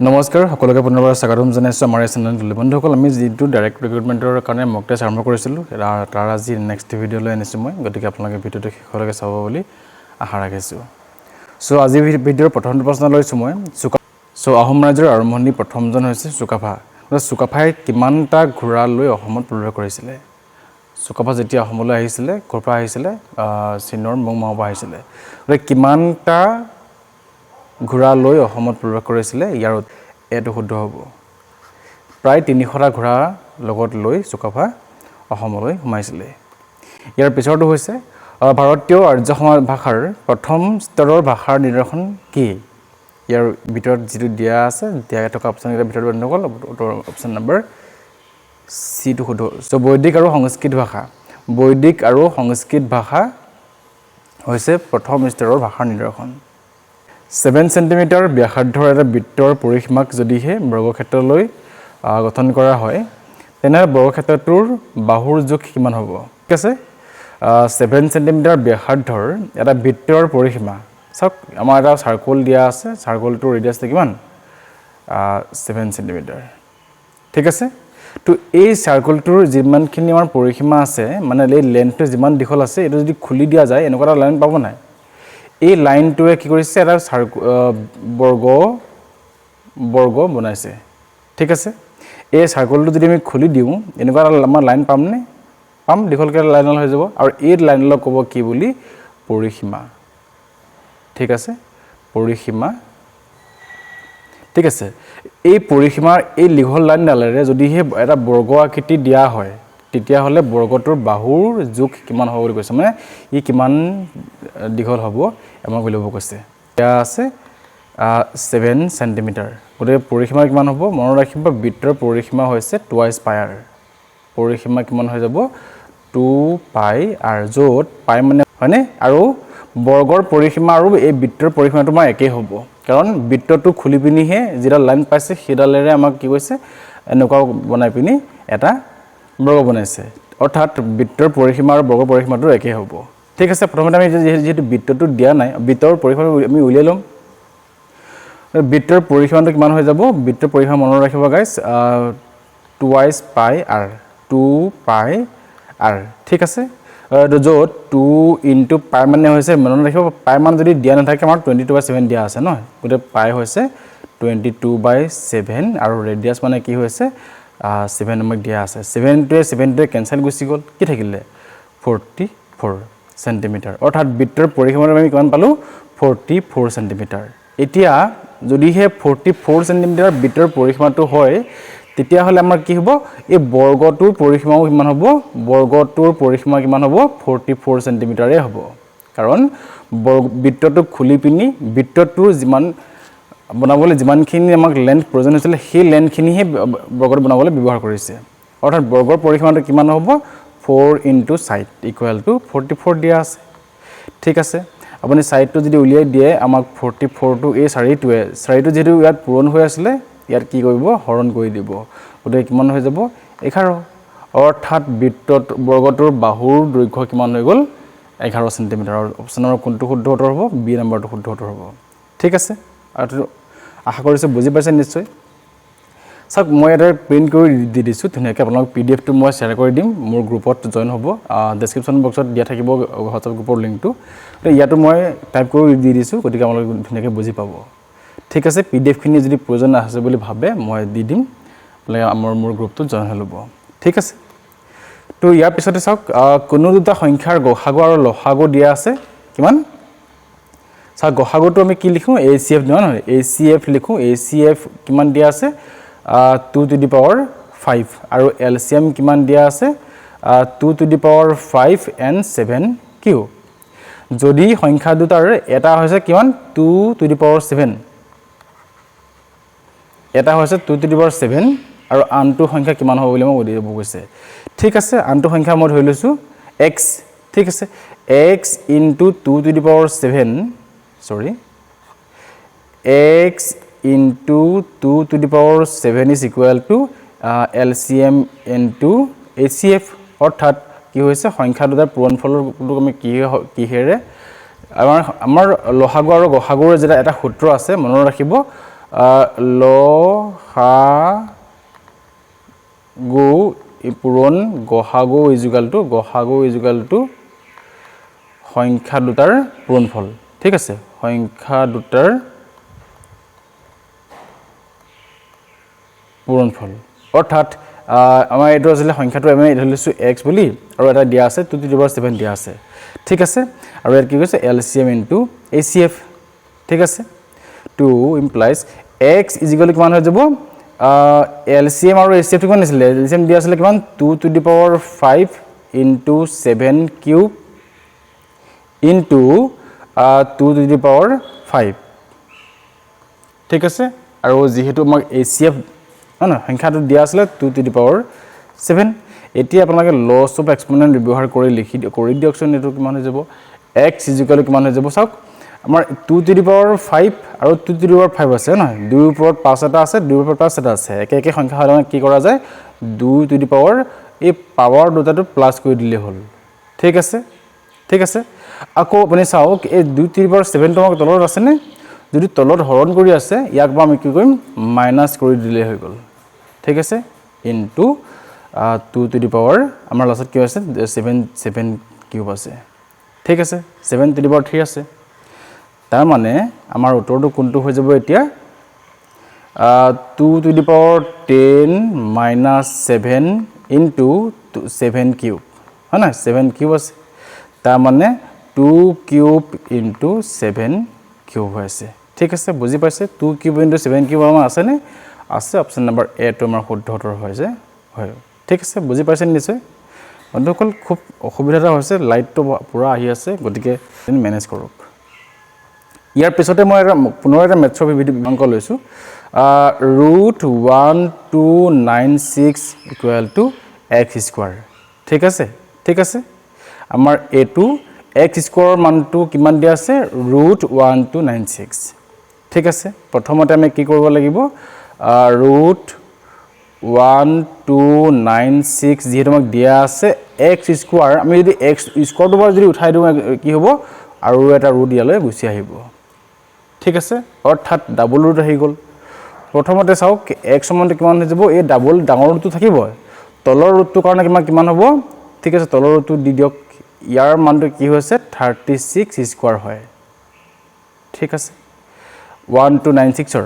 নমস্কাৰ সকলোকে পুনৰবাৰ স্বাগতম জনাইছোঁ আমাৰ এই চেনেলটোলৈ বন্ধুসকল আমি যিটো ডাইৰেক্ট ৰিক্ৰুটমেণ্টৰ কাৰণে মক টেষ্ট আৰম্ভ কৰিছিলোঁ তাৰ আজি নেক্সট ভিডিঅ'লৈ আনিছোঁ মই গতিকে আপোনালোকে ভিডিঅ'টো শেষলৈকে চাব বুলি আশা ৰাখিছোঁ চ' আজি ভিডিঅ'ৰ প্ৰথম প্ৰশ্ন লৈছোঁ মই আহোম ৰাজ্যৰ আৰম্ভণি প্ৰথমজন হৈছে চুকাফা চুকাফাই কিমানটা ঘোঁৰা লৈ অসমত প্ৰৱেশ কৰিছিলে চুকাফা যেতিয়া অসমলৈ আহিছিলে ক'ৰ পৰা আহিছিলে চীনৰ মংমাওৰ পৰা আহিছিলে গতিকে কিমানটা ঘোঁৰা লৈ অসমত প্ৰৱেশ কৰিছিলে ইয়াৰ এইটো শুদ্ধ হ'ব প্ৰায় ৩০০টা ঘোঁৰা লগত লৈ চুকাফা অসমলৈ সোমাইছিলে ইয়াৰ পিছৰটো হৈছে ভাৰতীয় আৰ্য সমাজ ভাষাৰ প্ৰথম স্তৰৰ ভাষাৰ নিদৰ্শন কি ইয়াৰ ভিতৰত যিটো দিয়া আছে দিয়া থকা অপশ্যনকেইটাৰ ভিতৰত বন্ধুসকল অপশ্যন নম্বৰ চিটো শুদ্ধ চ' বৈদিক আৰু সংস্কৃত ভাষা হৈছে প্ৰথম স্তৰৰ ভাষাৰ নিদৰ্শন 7 সেন্টিমিটাৰ ব্যাসাৰ্ধৰ এটা বৃত্তৰ পৰিসীমাক যদিহে বৰ্গক্ষেত্ৰলৈ গঠন কৰা হয় তেনে বৰ্গক্ষেত্ৰটোৰ বাহুৰ জোখ কিমান হ'ব ঠিক আছে 7 সেন্টিমিটাৰ ব্যাসাৰ্ধৰ এটা বৃত্তৰ পৰিসীমা চাওক আমাৰ এটা সাৰ্কল দিয়া আছে সাৰ্কলটোৰ ৰেডিয়াছটো কিমান 7 সেন্টিমিটাৰ ঠিক আছে তো এই সাৰ্কলটোৰ যিমানখিনি আমাৰ পৰিসীমা আছে মানে এই লেন্থটো যিমান দীঘল আছে এটো যদি খুলি দিয়া যায় এনেকুৱা এটা লাইন পাব নাই এই লাইনটোৱে কি কৰিছে এটা বৰ্গ বনাইছে ঠিক আছে এই সাৰ্কলটো যদি আমি খুলি দিওঁ এনেকুৱা আমাৰ লাইন পামনে পাম দীঘলকৈ লাইনল হৈ যাব আৰু এই লাইনলৈ ক'ব কি বুলি পৰিসীমা ঠিক আছে পৰিসীমা ঠিক আছে এই পৰিসীমাৰ এই দীঘল লাইনডালেৰে যদিহে এটা বৰ্গ আকৃতি দিয়া হয় তেতিয়া হলে বৰ্গটোৰ বাহুৰ জোখ কিমান হ'ব বুলি কৈছে মানে ই কিমান দীঘল হ'ব আমাক উলিয়াব কৈছে এয়া আছে 7 সেন্টিমিটাৰ গতিকে পৰিসীমা কিমান হ'ব মনত ৰাখিব বৃত্তৰ পৰিসীমা হৈছে 2 পাই r পৰিসীমা কিমান হৈ যাব 2 পাই r য'ত পাই মানে হয়নে আৰু বৰ্গৰ পৰিসীমা আৰু এই বৃত্তৰ পৰিসীমাটো আমাৰ একেই হ'ব কাৰণ বৃত্তটো খুলি পিনিহে যেটা লাইন পাইছে সেইডালেৰে আমাক কি কৈছে এনেকুৱা বনাই পিনি এটা বৰ্গ বনাইছে অৰ্থাৎ বৃত্তৰ পৰিসীমা আৰু বৰ্গৰ পৰিসীমাটো একেই হ'ব ঠিক আছে প্ৰথমতে আমি যেহেতু বৃত্তটো দিয়া নাই বৃত্তৰ পৰিসীমা আমি উলিয়াই লম বৃত্তৰ পৰিসীমাটো কিমান হৈ যাব বৃত্তৰ পৰিসীমা মনত ৰাখিব গাইস 2 পাই r 2 পাই r ঠিক আছে য'ত 2 ইনটু পাই মানে হৈছে মনত ৰাখিব পাই মান যদি দিয়া নাথাকে আমাৰ 22/7 দিয়া আছে নহয় গতে পাই হৈছে 22/7 আৰু ৰেডিয়াস মানে কি হৈছে 7 নম্বৰ দিয়া আছে 7 টোৱে কেনসেল গুচি গ'ল কি থাকিলে 44 সেন্টিমিটাৰ অৰ্থাৎ বৃত্তৰ পৰিসীমাটো আমি কিমান পালো 44 সেন্টিমিটাৰ এতিয়া যদিহে 44 সেন্টিমিটাৰ বৃত্তৰ পৰিসীমাটো হয় তেতিয়া হলে আমাৰ কি হ'ব এই বৰ্গটোৰ পৰিসীমাও কিমান হ'ব বৰ্গটোৰ পৰিসীমা কিমান হ'ব 44 সেন্টিমিটাৰে হ'ব কাৰণ বৃত্তটো খুলি পিনি বৃত্তটোৰ যিমান বনাবলৈ যিমানখিনি আমাক লেন্থ প্ৰয়োজন হৈছিল সেই লেন্থখিনিহে বৰ্গৰ বনাবলৈ ব্যৱহাৰ কৰিছে অৰ্থাৎ বৰ্গৰ পৰিসীমাটো কিমান হ'ব 4 ইনটু সাইড ইকুৱেল টু 44 দিয়া আছে ঠিক আছে আপুনি সাইডটো যদি উলিয়াই দিয়ে আমাক 44 টো এই চাৰিটো যেটো ইয়াত পূৰণ হৈ আছিল ইয়াত কি কৰিব হৰণ কৰি দিব গতিকে কিমান হৈ যাব 11 অৰ্থাৎ বৃত্তত বৰ্গটোৰ বাহুৰ দৈৰ্ঘ্য কিমান হৈ গ'ল 11 সেন্টিমিটাৰ অপচনৰ কোনটো শুদ্ধ উত্তৰ হ'ব বি নম্বৰটো শুদ্ধ উত্তৰ হ'ব ঠিক আছে আৰু আশা কৰিছো বুজি পাইছে নিশ্চয় সব মই এটা প্ৰিন্ট কৰি দি দিছো ধুনীয়াকৈ আপোনাক পিডিএফ টো মই শেয়াৰ কৰি দিম মোৰ গ্ৰুপত জয়েন হ'ব ডেসক্ৰিপচন বক্সত দিয়া থাকিব হোৱাটছআপ গ্ৰুপৰ লিংকটো ইয়াতো মই টাইপ কৰি দি দিছো গতিকে আপোনালোকে ধুনীয়াকৈ বুজি পাব ঠিক আছে পিডিএফ খিনি যদি প্ৰয়োজন আছে বুলি ভাবে মই দি দিম আপোনালোকে মোৰ গ্ৰুপটো জয়েন হৈ ল'ব ঠিক আছে তো ইয়াৰ পিছতে চাওক কোনো দুটা সংখ্যাৰ গসাগু আৰু লসাগু দিয়া আছে কিমান চাওক গসাগুটো আমি কি লিখো ACF নহয় ACF লিখো ACF কিমান দিয়া আছে 2 to the power 5 আৰু LCM কিমান দিয়া আছে 2 to the power 5 and 7 Q যদি সংখ্যা দুটাৰ এটা হৈছে কিমান 2 to the power 7 এটা হৈছে 2 to the power 7 আৰু আনটো সংখ্যা কিমান হ'ব বুলি মই উলিয়াব কৈছে ঠিক আছে আনটো সংখ্যা মই ধৰি লৈছো x ঠিক আছে x into 2 to the power 7 sorry x into 2 to the power 7 is equal to LCM into HCF অৰ্থাৎ কি হৈছে সংখ্যা দুটাৰ পূৰণফলৰ আমি কি হেৰে আমাৰ লহাগু আৰু গহাগুৰ যেটা এটা সূত্ৰ আছে মনত ৰাখিব ল হা গু পূৰণ গহাগু ইজ ইকুৱেল টু সংখ্যা দুটাৰ পূৰণফল ঠিক আছে সংখ্যা দুটাৰ পূৰণফল অৰ্থাৎ আমাৰ এইটো আছিলে সংখ্যাটো আমি ধৰি লৈছোঁ x বুলি আৰু এটা দিয়া আছে 2 to the power 7 দিয়া আছে ঠিক আছে আৰু ইয়াত কি কৈছে LCM into ACF ঠিক আছে 2 implies x is equal to কিমান হৈ যাব LCM আৰু ACF কিমান আছিলে LCM দিয়া আছিলে কিমান 2 to the power 5 into 7 cube into 2 to the power 5 ঠিক আছে আৰু যেহেতু আমাক ACF না সংখ্যাটো দিয়া আছিল 2 to the power 7 এতিয়া আপোনালোকে লস অফ এক্সপোনেন্ট ব্যৱহাৰ কৰি লিখি কৰি দিয়কচোন এটো কিমান হৈ যাব x = কিমান হৈ যাব চাওক আমাৰ 2 to the power 5 আৰু 2 to the power 5 আছে না 2 ৰ ওপৰত 5 এটা আছে 2 ৰ ওপৰত 5 এটা আছে একে একে সংখ্যা হলে কি কৰা যায় 2 to the power এই পাৱাৰ দুটাটো প্লাস কৰি দিলে হল ঠিক আছে আকৌ আপুনি চাওক এই 2 to the power 7 টো তলত আছে নে যদি তলত হৰণ কৰি আছে ইয়াক আমি কি কৰিম মাইনাস কৰি দিলে হৈ গল ঠিক আছে ইনটু 2 to the power আমাৰ লাস্টত কি আছে 7 কিউব আছে ঠিক আছে 7 to the power 3 আছে তাৰ মানে আমাৰ উত্তৰটো কোনটো হৈ যাব এতিয়া 2 to the power 10 minus 7 into 7 cube হয় না 7 কিউব আছে তাৰ মানে 2 কিউব into 7 কিউব হৈছে ঠিক আছে বুজি পাইছে 2 কিউব into 7 কিউব আমাৰ আছে নে আছে অপচন নম্বৰ এ টো আমাৰ শুদ্ধ উত্তৰ হৈছে হয় ঠিক আছে বুজি পাইছেন নিশ্চয় বন্ধুসকল খুব অসুবিধা হৈছে লাইটটো পুৰা আহি আছে গতিকে মেনেজ কৰক ইয়াৰ পিছতে মই পুনৰ এটা মেথছৰ অংক লৈছো √1296 = x² ঠিক আছে আমাৰ a2 x² মানটো কিমান দিয়া আছে √1296 ঠিক আছে প্ৰথমতে আমি কি কৰিব লাগিব √1296 যেহেতু আমাক দিয়া আছে x² আমি যদি x² টো যদি উঠাই দিও কি হ'ব আৰু এটা ৰুট ইয়ালৈ গুছি আহিব ঠিক আছে অৰ্থাৎ ডাবল ৰুট আহি গল প্ৰথমতে চাওক x সমানটো কিমান হৈ যাব এই ডাবল ডাঙৰ ৰুটটো থাকিব তলৰ ৰুটটোৰ কাৰণে কিমান হ'ব ঠিক আছে তলৰ ৰুটটো দি দিয়ক ইয়াৰ মানটো কি হৈছে 36² হয় ঠিক আছে 1296 ৰ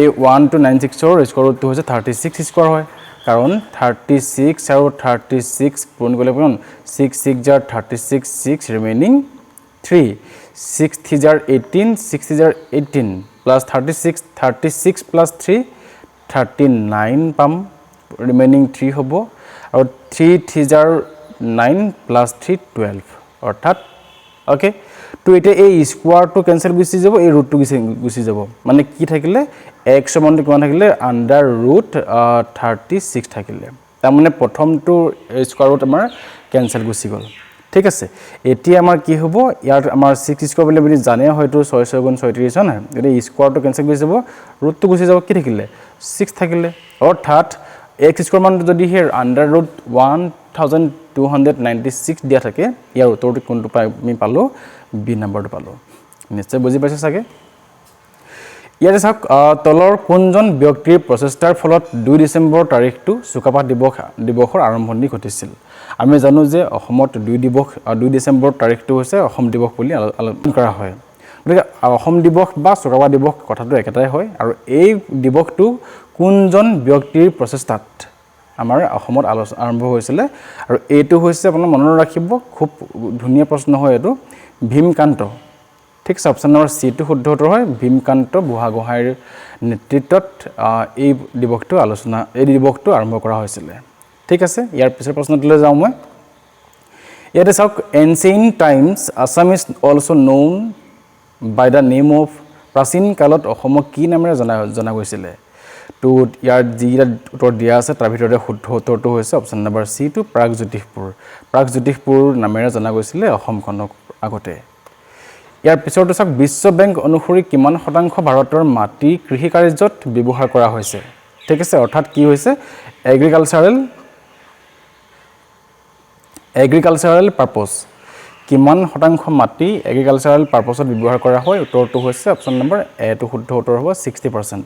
এই 1296 ৰ স্কয়াৰ ৰুটটো হৈছে 36² হয় কাৰণ 36 আৰু 36 পূৰণ কৰিলে কিমান 6 6 jar 36 6 remaining 3 6 3 jar 18 6 3 jar 18 plus 36 plus 3 39 পাম ৰিমেইনিং 3 হ'ব আৰু 3 3 jar 9 plus 3 12 অৰ্থাৎ ওকে তো এটা এই স্কয়াৰটো ক্যান্সেল গুছি যাব এই ৰুটটো গুছি যাব মানে কি থাকিলে x সমানটো কিমান থাকিলে আন্ডাৰ ৰুট 36 থাকিলে তাৰ মানে প্ৰথমটো স্কয়াৰ ৰুট আমাৰ ক্যান্সেল গুছি গল ঠিক আছে এতিয়া আমাৰ কি হ'ব ইয়াৰ আমাৰ 6 স্কয়াৰ বুলি আমি জানে হয়তো 6 6 গুণ 36 না যদি স্কয়াৰটো ক্যান্সেল গুছি যাব ৰুটটো গুছি যাব কি থাকিলে 6 থাকিলে অৰ্থাৎ x স্কয়াৰ মানটো যদি হিয়াৰ আন্ডাৰ ৰুট 1296 দিয়া থাকে ইয়াৰ উত্তৰটো কোনটো আমি পালো বি নম্বৰটো পালো নিশ্চয় বুজি পাইছে সাগে ইয়াতে চাওক তলৰ কোনজন ব্যক্তিৰ প্ৰচেষ্টাৰ ফলত 2 ডিসেম্বৰ তাৰিখটো সুকাপা দিৱসৰ আৰম্ভণি ঘটিছিল আমি জানো যে অসমত 2 ডিসেম্বৰ তাৰিখটো হৈছে অসম দিৱস বুলি আলোচনা কৰা হয় গতিকে অসম দিৱস বা সুকাপা দিৱস কথাটো একেটাই হয় আৰু এই দিৱসটো কোনজন ব্যক্তিৰ প্ৰচেষ্টাত আমাৰ অসমত আৰম্ভ হৈছিল আৰু এইটো হৈছে আপোনাৰ মনত ৰাখিব খুব ধুনীয়া প্ৰশ্ন হয় এটো ভীমকান্ত ঠিক আছে অপচন নম্বৰ সি টো শুদ্ধ উত্তৰ হয় ভীমকান্ত বুঢ়াগোহাঁইৰ নেতৃত্বত এই দিৱসটো আৰম্ভ কৰা হৈছিল ঠিক আছে ইয়াৰ পিছৰ প্ৰশ্নটোলৈ যাওঁ মই ইয়াতে চাওক ancient times Assam is also known by the name of প্ৰাচীন কালত অসমক কি নামেৰে জনা গৈছিল তো ইয়াৰ যিটা উত্তৰ দিয়া আছে তাৰ ভিতৰতে শুদ্ধ উত্তৰটো হৈছে অপচন নম্বৰ সি টো প্ৰাগজ্যোতিষপুৰ নামেৰে জনা গৈছিল অসমখনক আগতে ইয়াৰ পিছৰটো চাওক বিশ্ব বেংক অনুসৰি কিমান শতাংশ ভাৰতৰ মাটি কৃষি কাৰ্যত ব্যৱহাৰ কৰা হৈছে ঠিক আছে অৰ্থাৎ কি হৈছে এগ্ৰিকালচাৰেল পাৰপস কিমান শতাংশ মাটি এগ্ৰিকালচাৰেল পাৰপাছত ব্যৱহাৰ কৰা হয় উত্তৰটো হৈছে অপশ্যন নম্বৰ এটো শুদ্ধ উত্তৰ হ'ব 60%।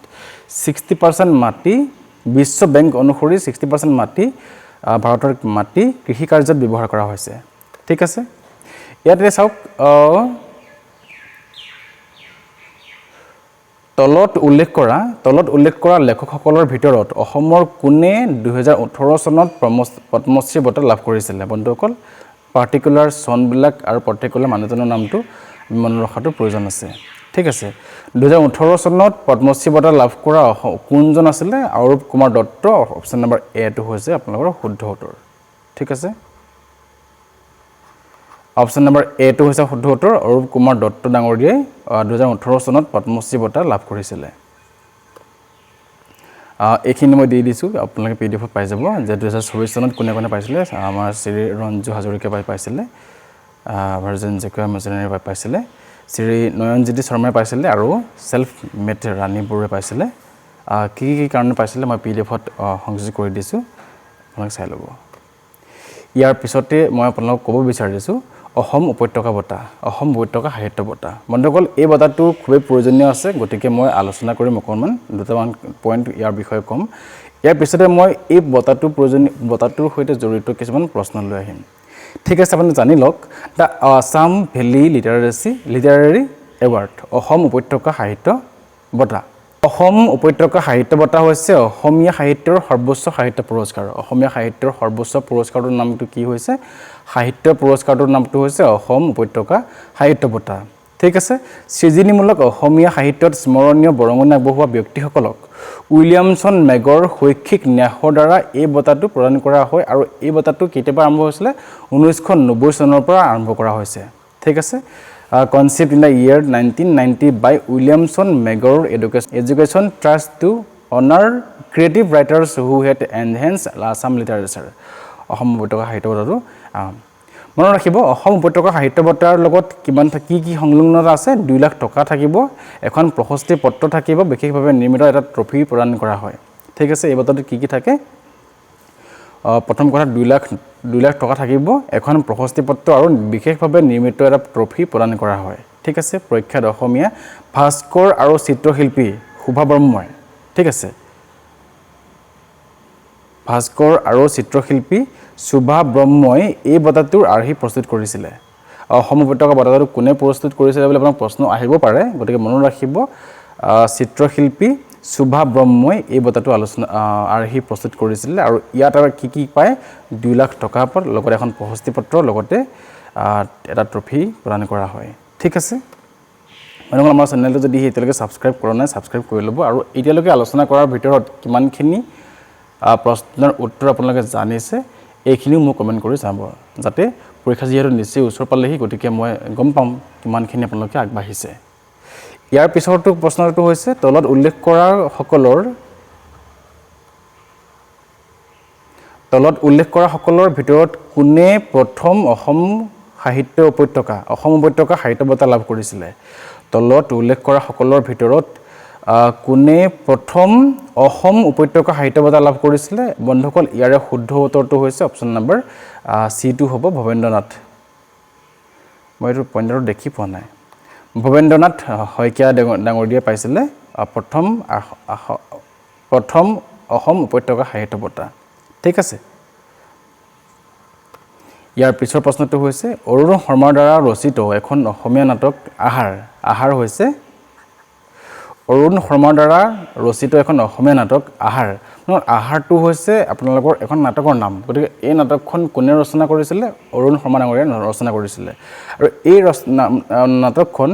60% মাটি বিশ্ব বেংক অনুসৰি 60% মাটি ভাৰতৰ মাটি কৃষি কাৰ্যত ব্যৱহাৰ কৰা হৈছে ঠিক আছে ইয়াতে চাওক তলত উল্লেখ কৰা লেখকসকলৰ ভিতৰত অসমৰ কোনে 2018 চনত পদ্মশ্ৰী বঁটা লাভ কৰিছিল বন্ধুসকল পাৰ্টিকুলাৰ চনবিলাক আৰু পাৰ্টিকুলাৰ মানুহজনৰ নামটো মনত ৰখাটো প্ৰয়োজন আছে ঠিক আছে 2018 চনত পদ্মশ্ৰী বঁটা লাভ কৰা কোনজন আছিল অৰূপ কুমাৰ দত্ত অপশ্যন নম্বৰ এ টো হৈছে আপোনালোকৰ শুদ্ধ উত্তৰ ঠিক আছে অপশ্যন নম্বৰ এ টো হৈছে শুদ্ধ উত্তৰ অৰূপ কুমাৰ দত্ত ডাঙৰীয়াই 2018 চনত পদ্মশ্ৰী বঁটা লাভ কৰিছিল এইখিনি মই দি দিছো আপোনালোকে পিডিএফ পাই যাব যে 2024 চনত কোনে কোনে পাইছিলে আমাৰ শ্ৰী ৰঞ্জু হাজৰিকা পাইছিলে ভাৰ্জন জেকুয়া মেজনাৰী পাইছিলে শ্ৰী নয়নজ্যোতি শৰ্মাই পাইছিলে আৰু সেলফ মেড ৰাণী বৰুৱাই পাইছিলে কি কাৰণে পাইছিলে মই পিডিএফত সংযোগ কৰি দিছো আপোনালোকে চাই ল'ব ইয়াৰ পিছতে মই আপোনালোকক ক'ব বিচাৰিছো অসম উপত্যকা বঁটা অসম উপত্যকা সাহিত্য বঁটা বন্ধুসকল এই বঁটাটো খুবেই প্ৰয়োজনীয় আছে গতিকে মই আলোচনা কৰিম অকণমান দুটামান পইণ্ট ইয়াৰ বিষয়ে ক'ম ইয়াৰ পিছতে মই এই বঁটাটোৰ সৈতে জড়িত কিছুমান প্ৰশ্ন লৈ আহিম ঠিক আছে আপুনি জানি লওক the Assam valley literary award অসম উপত্যকা সাহিত্য বঁটা অসম উপত্যকা সাহিত্য বঁটা হৈছে অসমীয়া সাহিত্যৰ সৰ্বোচ্চ সাহিত্য পুৰস্কাৰ অসমীয়া সাহিত্যৰ সৰ্বোচ্চ পুৰস্কাৰটোৰ নামটো কি হৈছে সাহিত্য পুৰস্কাৰটোৰ নামটো হৈছে অসম উপত্যকা সাহিত্য বঁটা ঠিক আছে সৃজনীমূলক অসমীয়া সাহিত্যত স্মৰণীয় বৰঙণি আগবঢ়োৱা ব্যক্তিসকলক উইলিয়ামছন মেগৰ শৈক্ষিক ন্যাসৰ দ্বাৰা এই বঁটাটো প্ৰদান কৰা হয় আৰু এই বঁটাটো কেতিয়াবা আৰম্ভ হৈছিল 1990 চনৰ পৰা আৰম্ভ কৰা হৈছে ঠিক আছে conceived in the year 1990 by Williamson Magor Education Trust to honor creative writers who had enhanced Assam literature. Assam উপত্যকা সাহিত্য বঁটাটো মনত ৰাখিব অসম উপত্যকা সাহিত্য বঁটাৰ লগত কিমান কি সংলগ্নতা আছে 2 লাখ টকা থাকিব এখন প্ৰশস্তি পত্ৰ থাকিব বিশেষভাৱে নিৰ্মিত এটা ট্ৰফি প্ৰদান কৰা হয় ঠিক আছে এই বঁটাটো কি থাকে প্ৰথম কথা 2 লাখ টকা থাকিব এখন প্ৰশস্তি পত্ৰ আৰু বিশেষভাৱে নিৰ্মিত এটা ট্ৰফি প্ৰদান কৰা হয় ঠিক আছে প্ৰখ্যাত অসমীয়া ভাস্কৰ আৰু চিত্ৰশিল্পী শোভা ব্ৰহ্মই ঠিক আছে ভাস্কৰ আৰু চিত্ৰশিল্পী শোভা ব্ৰহ্মই এই বঁটাটোৰ আৰ্হি প্ৰস্তুত কৰিছিল অসম উপত্যকা বঁটাটো কোনে প্ৰস্তুত কৰিছিল বুলি আপোনাক প্ৰশ্ন আহিব পাৰে গতিকে মনত ৰাখিব চিত্ৰশিল্পী শোভা ব্ৰহ্মই এই বঁটাটো আলোচনা আৰ্হি প্ৰস্তুত কৰিছিল আৰু ইয়াত আৰু কি পায় 2 লাখ টকা পৰ লগতে এখন প্ৰশস্তি পত্ৰ লগতে এটা ট্ৰফি প্ৰদান কৰা হয় ঠিক আছে মানুহসকল আমাৰ চেনেলটো যদি এতিয়ালৈকে সাবস্ক্ৰাইব কৰা নাই সাবস্ক্ৰাইব কৰি ল'ব আৰু এতিয়ালৈকে আলোচনা কৰাৰ ভিতৰত কিমানখিনি প্ৰশ্নৰ উত্তৰ আপোনালোকে জানিছে এইখিনিও মোক কমেন্ট কৰি যাব যাতে পৰীক্ষা যিহেতু নিশ্চয় ওচৰ পালেহি গতিকে মই গম পাম কিমানখিনি আপোনালোকে আগবাঢ়িছে ইয়াৰ পিছৰটো প্ৰশ্নটো হৈছে তলত উল্লেখ কৰা সকলৰ ভিতৰত কোনে প্ৰথম অসম উপত্যকা সাহিত্য বঁটা লাভ কৰিছিল তলত উল্লেখ কৰা সকলৰ ভিতৰত কোনে প্ৰথম অসম উপত্যকা সাহিত্য বঁটা লাভ কৰিছিল বন্ধুসকল ইয়াৰে শুদ্ধ উত্তৰটো হৈছে অপশ্যন নম্বৰ সি টো হ'ব ভৱেন্দ্ৰনাথ মই এইটো পইণ্টটো দেখি পোৱা নাই ভৱেন্দ্ৰনাথ শইকীয়া ডাঙৰীয়াই পাইছিলে প্ৰথম অসম উপত্যকা সাহিত্য বঁটা ঠিক আছে ইয়াৰ পিছৰ প্ৰশ্নটো হৈছে অৰুণ শৰ্মাৰ দ্বাৰা ৰচিত এখন অসমীয়া নাটক আহাৰ হৈছে অৰুণ শৰ্মাৰ দ্বাৰা ৰচিত এখন অসমীয়া নাটক আহাৰটো হৈছে আপোনালোকৰ এখন নাটকৰ নাম গতিকে এই নাটকখন কোনে ৰচনা কৰিছিল অৰুণ শৰ্মা ডাঙৰীয়াই ৰচনা কৰিছিল আৰু এই নাটকখন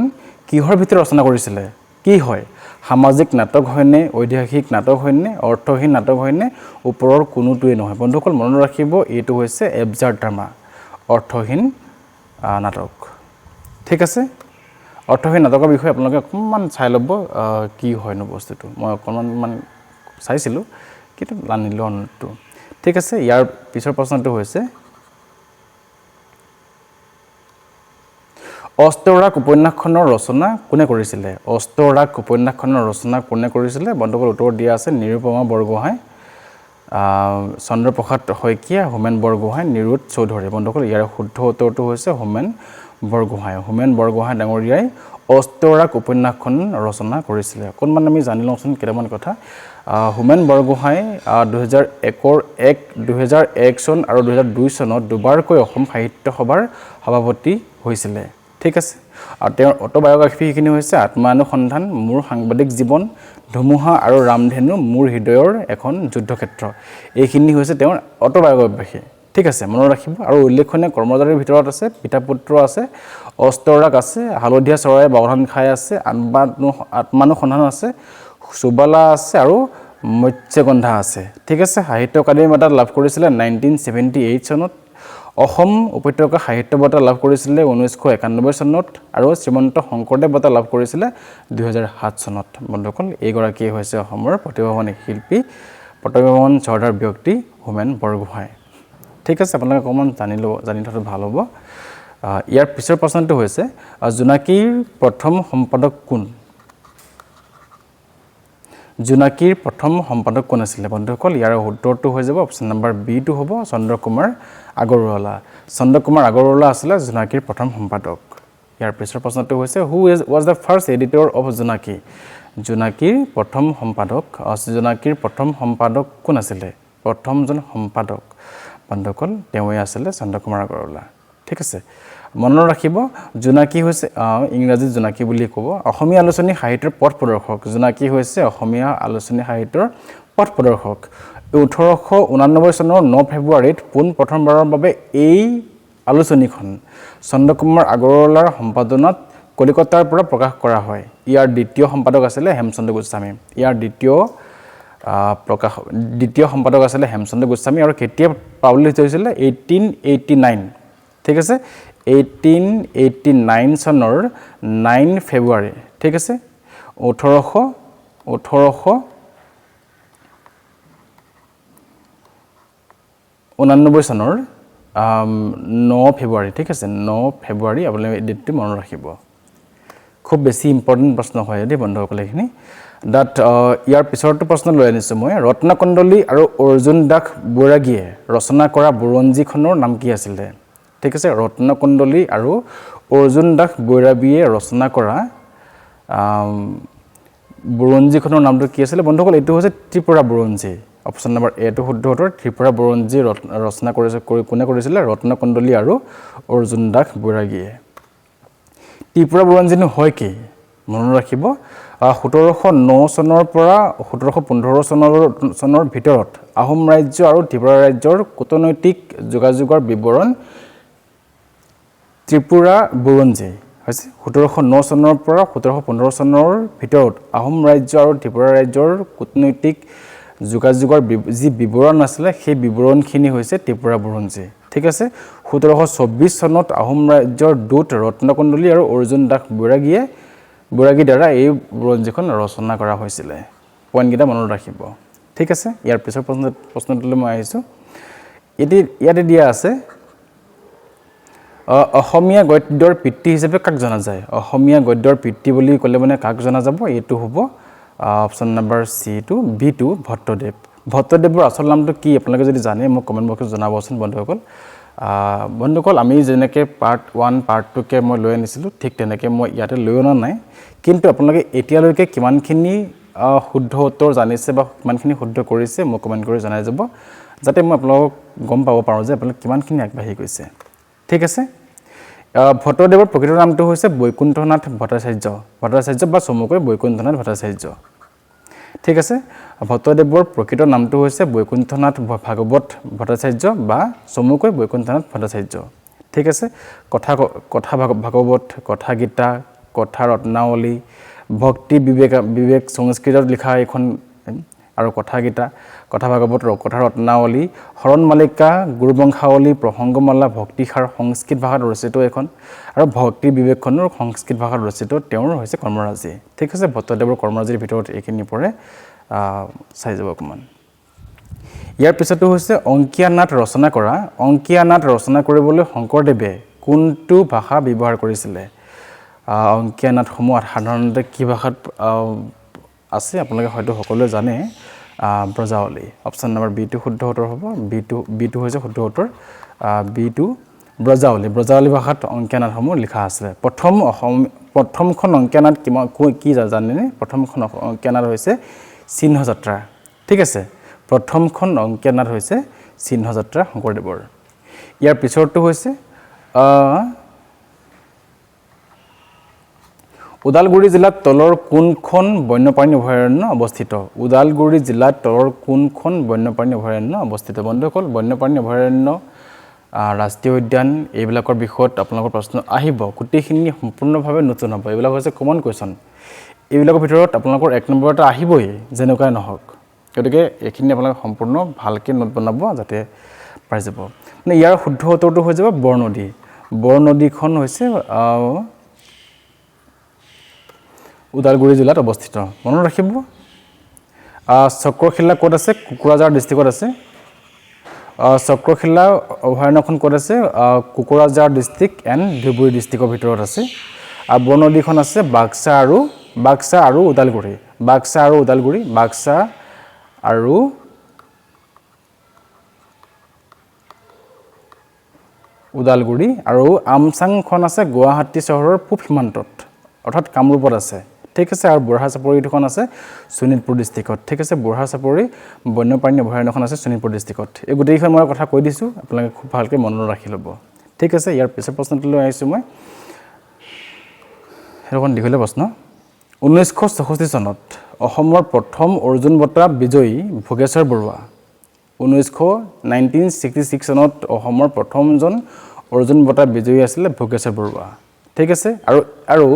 কিহৰ ভিতৰত ৰচনা কৰিছিল কি হয় সামাজিক নাটক হয়নে ঐতিহাসিক নাটক হয়নে অৰ্থহীন নাটক হয়নে ওপৰৰ কোনোটোৱে নহয় বন্ধুসকল মনত ৰাখিব এইটো হৈছে এবজাৰ্ড ড্ৰামা অৰ্থহীন নাটক ঠিক আছে অৰ্থহীন নাটকৰ বিষয়ে আপোনালোকে অকণমান চাই ল'ব কি হয়নো বস্তুটো মই অকণমান চাইছিলোঁ কিন্তু জানিলোঁ অনুটো ঠিক আছে ইয়াৰ পিছৰ প্ৰশ্নটো হৈছে অষ্টৰাগ উপন্যাসখনৰ ৰচনা কোনে কৰিছিল বন্ধুসকল উত্তৰ দিয়া আছে নিৰুপমা বৰগোহাঁই চন্দ্ৰপ্ৰসাদ শইকীয়া, হোমেন বৰগোহাঁই, নিৰুদ চৌধুৰী। বন্ধুসকল ইয়াৰ শুদ্ধ উত্তৰটো হৈছে হোমেন বৰগোহাঁই। হোমেন বৰগোহাঁই ডাঙৰীয়াই অষ্টৰাগ উপন্যাসখন ৰচনা কৰিছিলে। অকণমান আমি জানি লওঁচোন কেইটামান কথা। হোমেন বৰগোহাঁই 2001 চন আৰু 2002 চনত দুবাৰকৈ অসম সাহিত্য সভাৰ সভাপতি হৈছিলে। ঠিক আছে। আৰু তেওঁৰ অট'বায়'গ্ৰাফিখিনি হৈছে আত্মানুসন্ধান, মোৰ সাংবাদিক জীৱন, ধুমুহা আৰু ৰামধেনু, মোৰ হৃদয়ৰ এখন যুদ্ধক্ষেত্ৰ। এইখিনি হৈছে তেওঁৰ অট'বায়'গ্ৰাফি। ঠিক আছে, মনত ৰাখিব। আৰু উল্লেখনীয় কৰ্মচাৰীৰ ভিতৰত আছে পিতা পুত্ৰ আছে, অষ্টৰাগ আছে, হালধীয়া চৰাই বাওধান খাই আছে, আত্মানুসন্ধান আছে, সুবালা আছে আৰু মৎস্যগন্ধা আছে। ঠিক আছে। সাহিত্য একাডেমী বঁটা লাভ কৰিছিলে 1978 চনত। অসম উপত্যকা সাহিত্য বঁটা লাভ কৰিছিলে 1991 চনত আৰু শ্ৰীমন্ত শংকৰদেৱ বঁটা লাভ কৰিছিলে 2007 চনত। বন্ধুসকল এইগৰাকীয়ে হৈছে অসমৰ প্ৰতিভাৱান শিল্পী, প্ৰতিভাৱান চৰ্দাৰ ব্যক্তি হোমেন বৰগোহাঁই। ঠিক আছে, আপোনালোকে অকণমান জানি থোৱাটো ভাল হ'ব। ইয়াৰ পিছৰ প্ৰশ্নটো হৈছে জোনাকীৰ প্ৰথম সম্পাদক কোন? জোনাকীৰ প্ৰথম সম্পাদক কোন আছিলে? বন্ধুসকল ইয়াৰ উত্তৰটো হৈ যাব অপশ্যন নম্বৰ বিটো হ'ব চন্দ্ৰকুমাৰ আগৰৱালা। চন্দ্ৰকুমাৰ আগৰৱালা আছিলে জোনাকীৰ প্ৰথম সম্পাদক। ইয়াৰ পিছৰ প্ৰশ্নটো হৈছে who was the first editor of Jonaki? জোনাকীৰ প্ৰথম সম্পাদক কোন আছিলে? প্ৰথমজন সম্পাদক বন্ধুসকল তেওঁৱে আছিলে চন্দ্ৰকুমাৰ আগৰৱালা। ঠিক আছে, মনত ৰাখিব জোনাকী হৈছে ইংৰাজীত জোনাকী বুলি ক'ব অসমীয়া আলোচনী সাহিত্যৰ পথ প্ৰদৰ্শক। জোনাকী হৈছে অসমীয়া আলোচনী সাহিত্যৰ পথ প্ৰদৰ্শক। 1889 চনৰ 9 ফেব্ৰুৱাৰীত পোনপ্ৰথমবাৰৰ বাবে এই আলোচনীখন চন্দ্ৰকুমাৰ আগৰৱালাৰ সম্পাদনাত কলিকতাৰ পৰা প্ৰকাশ কৰা হয়। ইয়াৰ দ্বিতীয় সম্পাদক আছিলে হেমচন্দ্ৰ গোস্বামী। ইয়াৰ দ্বিতীয় সম্পাদক আছিলে হেমচন্দ্ৰ গোস্বামী আৰু কেতিয়া পাব্লিছ হৈছিলে 1889। ঠিক আছে, 1889 চনৰ 9 ফেব্ৰুৱাৰী। ঠিক আছে, 1889 চনৰ 9 ফেব্ৰুৱাৰী। ঠিক আছে, 9 ফেব্ৰুৱাৰী আপোনালোকে এই ডেটটো মনত ৰাখিব। খুব বেছি ইম্পৰ্টেণ্ট প্ৰশ্ন হয় দেই বন্ধুসকল এইখিনি। ইয়াৰ পিছৰটো প্ৰশ্ন লৈ আনিছোঁ মই। ৰত্নকণ্ডলী আৰু অৰ্জুন দাস বৈৰাগীয়ে ৰচনা কৰা বুৰঞ্জীখনৰ নাম কি আছিলে? ঠিক আছে, ৰত্নকণ্ডলী আৰু অৰ্জুন দাস বৈৰাগীয়ে ৰচনা কৰা বুৰঞ্জীখনৰ নামটো কি আছিলে? বন্ধুসকল এইটো হৈছে ত্ৰিপুৰা বুৰঞ্জী। অপশ্যন নম্বৰ এটো শুদ্ধ উত্তৰ। ত্ৰিপুৰা বুৰঞ্জী ৰচনা কোনে কৰিছিলে? ৰত্নকণ্ডলী আৰু অৰ্জুন দাস বৈৰাগীয়ে। ত্ৰিপুৰা বুৰঞ্জীনো হয় কি? মনত ৰাখিব 1709 চনৰ পৰা 1715 চনৰ ভিতৰত আহোম ৰাজ্য আৰু ত্ৰিপুৰা ৰাজ্যৰ কূটনৈতিক যোগাযোগৰ বিৱৰণ ত্ৰিপুৰা বুৰঞ্জী হৈছে। 1709 চনৰ পৰা 1715 চনৰ ভিতৰত আহোম ৰাজ্য আৰু ত্ৰিপুৰা ৰাজ্যৰ কূটনৈতিক যোগাযোগৰ যি বিৱৰণ আছিলে সেই বিৱৰণখিনি হৈছে ত্ৰিপুৰা বুৰঞ্জী। ঠিক আছে, 1724 চনত আহোম ৰাজ্যৰ দূত ৰত্নকণ্ডলী আৰু অৰ্জুন দাস বৈৰাগীৰ দ্বাৰা এই বুৰঞ্জীখন ৰচনা কৰা হৈছিলে। পইণ্টকেইটা মনত ৰাখিব। ঠিক আছে, ইয়াৰ পিছৰ প্ৰশ্নটোলৈ মই আহিছোঁ। ইয়াতে দিয়া আছে অসমীয়া গদ্যৰ পিতৃ হিচাপে কাক জনা যায়? অসমীয়া গদ্যৰ পিতৃ বুলি ক'লে মানে কাক জনা যাব? এইটো হ'ব অপশ্যন নম্বৰ চিটো বিটো ভট্টদেৱ। ভট্টদেৱৰ আচল নামটো কি আপোনালোকে যদি জানে মোক কমেণ্ট বক্সত জনাবচোন বন্ধুসকল। বন্ধুসকল আমি যেনেকৈ পাৰ্ট 1 পাৰ্ট 2কে মই লৈ আনিছিলোঁ ঠিক তেনেকৈ মই ইয়াতে লৈ অনা নাই, কিন্তু আপোনালোকে এতিয়ালৈকে কিমানখিনি শুদ্ধ উত্তৰ জানিছে বা কিমানখিনি শুদ্ধ কৰিছে মোক কমেণ্ট কৰি জনাই যাব, যাতে মই আপোনালোকক গম পাব পাৰোঁ যে আপোনালোকে কিমানখিনি আগবাঢ়ি গৈছে। ঠিক আছে, ভট্টদেৱৰ প্ৰকৃত নামটো হৈছে বৈকুণ্ঠনাথ ভট্টাচাৰ্য বা চমুকৈ বৈকুণ্ঠনাথ ভট্টাচাৰ্য। ঠিক আছে, ভট্টদেৱৰ প্ৰকৃত নামটো হৈছে বৈকুণ্ঠনাথ ভাগৱত ভট্টাচাৰ্য বা চমুকৈ বৈকুণ্ঠনাথ ভট্টাচাৰ্য। ঠিক আছে, কথা ভাগৱত, কথা গীতা, কথা ৰত্নাৱলী, ভক্তি বিবেক সংস্কৃতত লিখা এইখন আৰু কথা গীতা, কথা ভাগৱত, কথা ৰত্নাৱলী, শৰণ মালিকা, গুৰুবংশাৱলী, প্ৰসংগমালা, ভক্তিসাৰ সংস্কৃত ভাষাত ৰচিত এখন আৰু ভক্তি বিবেকখনৰ সংস্কৃত ভাষাত ৰচিত তেওঁৰ হৈছে কৰ্মৰাজি। ঠিক আছে, ভট্টদেৱৰ কৰ্মৰাজিৰ ভিতৰত এইখিনি পৰে, চাই যাব অকণমান। ইয়াৰ পিছতো হৈছে অংকীয়া নাট ৰচনা কৰা। অংকীয়া নাট ৰচনা কৰিবলৈ শংকৰদেৱে কোনটো ভাষা ব্যৱহাৰ কৰিছিলে? অংকীয়া নাটসমূহ সাধাৰণতে কি ভাষাত আছে আপোনালোকে হয়তো সকলোৱে জানে। ব্ৰজাৱলী অপশ্যন নম্বৰ বি টো শুদ্ধ উত্তৰ হ'ব বি টু হৈছে শুদ্ধ উত্তৰ বি টু ব্ৰজাৱলী ভাষাত অংকীয়া নাটসমূহ লিখা আছিলে প্ৰথমখন অংকীয়া নাট কি জানেনে প্ৰথমখন অংকীয়া নাট হৈছে চিহ্নযাত্ৰা ঠিক আছে প্ৰথমখন অংকীয়া নাট হৈছে চিহ্নযাত্ৰা শংকৰদেৱৰ ইয়াৰ পিছৰটো হৈছে ওদালগুৰি জিলাত তলৰ কোনখন বন্যপ্ৰাণী অভয়াৰণ্য অৱস্থিত ওদালগুৰি জিলাত তলৰ কোনখন বন্যপ্ৰাণী অভয়াৰণ্য অৱস্থিত বন্ধুসকল বন্যপ্ৰাণী অভয়াৰণ্য ৰাষ্ট্ৰীয় উদ্যান এইবিলাকৰ বিষয়ত আপোনালোকৰ প্ৰশ্ন আহিব গোটেইখিনি সম্পূৰ্ণভাৱে নতুন হ'ব এইবিলাক হৈছে কমন কুৱেশ্যন এইবিলাকৰ ভিতৰত আপোনালোকৰ 1 নম্বৰ এটা আহিবই যেনেকুৱাই নহওক গতিকে এইখিনি আপোনালোকে সম্পূৰ্ণ ভালকৈ নোট বনাব যাতে পাই যাব মানে ইয়াৰ শুদ্ধ উত্তৰটো হৈ যাব বৰনদীখন হৈছে ওদালগুৰি জিলাত অৱস্থিত মনত ৰাখিব চক্ৰশিলা ক'ত আছে কোকৰাঝাৰ ডিষ্ট্ৰিক্টত আছে চক্ৰশিলা অভয়াৰণ্যখন ক'ত আছে কোকৰাঝাৰ ডিষ্ট্ৰিক্ট এণ্ড ধুবুৰী ডিষ্ট্ৰিক্টৰ ভিতৰত আছে আৰু বৰনদীখন আছে বাক্সা আৰু ওদালগুৰি আৰু আমচাংখন আছে গুৱাহাটী চহৰৰ পূব সীমান্তত অৰ্থাৎ কামৰূপত আছে ঠিক আছে আৰু বুঢ়া চাপৰিখন আছে শোণিতপুৰ ডিষ্ট্ৰিক্টত ঠিক আছে বুঢ়া চাপৰি বন্যপ্ৰাণী অভয়াৰণ্যখন আছে শোণিতপুৰ ডিষ্ট্ৰিক্টত এই গোটেইখন মই কথা কৈ দিছোঁ আপোনালোকে খুব ভালকৈ মনত ৰাখি ল'ব ঠিক আছে ইয়াৰ পিছৰ প্ৰশ্নটো লৈ আহিছোঁ মই সেইখন দীঘলীয়া প্ৰশ্ন 1964 চনত অসমৰ প্ৰথম অৰ্জুন বঁটা বিজয়ী ভোগেশ্বৰ বৰুৱা 1966 চনত অসমৰ প্ৰথমজন অৰ্জুন বঁটা বিজয়ী আছিলে ভোগেশ্বৰ বৰুৱা ঠিক আছে আৰু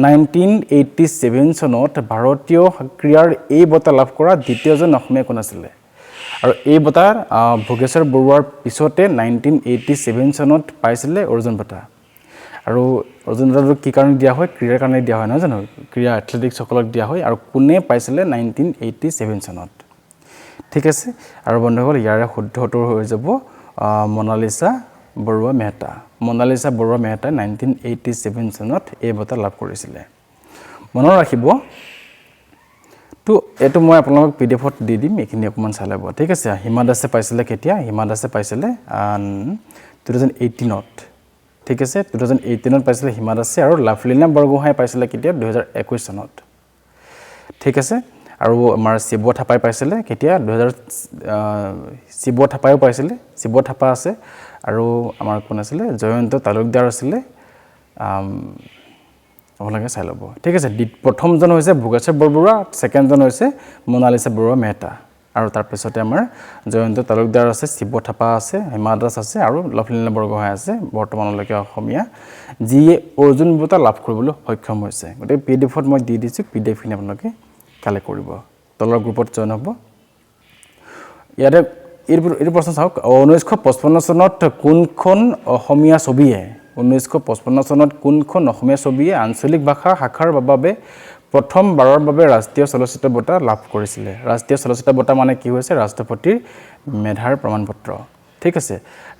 1987 চনত ভাৰতীয় ক্ৰীড়াৰ এই বঁটা লাভ কৰা দ্বিতীয়জন অসমীয়া কোন আছিলে আৰু এই বঁটা ভোগেশ্বৰ বৰুৱাৰ পিছতে 1987 চনত পাইছিলে অৰ্জুন বঁটা আৰু অৰ্জুন বঁটাটো কি কাৰণে দিয়া হয় ক্ৰীড়াৰ কাৰণে দিয়া হয় নহয় জানো ক্ৰীড়া এথলেটিক্সসকলক দিয়া হয় আৰু কোনে পাইছিলে 1987 চনত ঠিক আছে আৰু বন্ধুসকল ইয়াৰে শুদ্ধ উত্তৰ হৈ যাব মনালিসা বৰুৱা মেহতা 1987 চনত এই বঁটা লাভ কৰিছিলে মনত ৰাখিব তো এটো মই আপোনালোকক পিডিএফত দি দিম এইখিনি অকমান চাই ল'ব ঠিক আছে হিমা দাসে পাইছিলে কেতিয়া হিমা দাসে পাইছিলে 2018 ত ঠিক আছে 2018 ত পাইছিলে হিমা দাসে আৰু লাভলীনা বৰগোহাঁই পাইছিলে কেতিয়া 2021 চনত ঠিক আছে আৰু আমাৰ শিৱ থাপাই পাইছিলে কেতিয়া শিৱ থাপায়ও পাইছিলে শিৱ থাপা আছে আৰু আমাৰ কোন আছিলে জয়ন্ত তালুকদাৰ আছিলে আপোনালোকে চাই ল'ব ঠিক আছে প্ৰথমজন হৈছে ভোগেশ্বৰ বৰুৱা ছেকেণ্ডজন হৈছে মনালিসা বৰুৱা মেহতা আৰু তাৰ পিছতে আমাৰ জয়ন্ত তালুকদাৰ আছে শিৱ থাপা আছে হিমা দাস আছে আৰু লাভলীনা বৰগোহাঁই আছে বৰ্তমানলৈকে অসমীয়া যিয়ে অৰ্জুন বঁটা লাভ কৰিবলৈ সক্ষম হৈছে গতিকে পিডিএফত মই দি দিছোঁ পিডিএফখিনি আপোনালোকে কালেক্ট কৰিব তলৰ গ্ৰুপত জইন হ'ব ইয়াতে এই প্ৰশ্ন চাওক 1955 চনত কোনখন অসমীয়া ছবিয়ে 1955 চনত কোনখন অসমীয়া ছবিয়ে আঞ্চলিক ভাষা শাখাৰ বাবে প্ৰথমবাৰৰ বাবে ৰাষ্ট্ৰীয় চলচ্চিত্ৰ বঁটা লাভ কৰিছিলে ৰাষ্ট্ৰীয় চলচ্চিত্ৰ বঁটা মানে কি হৈছে ৰাষ্ট্ৰপতিৰ মেধাৰ প্ৰমাণপত্ৰ ঠিক আছে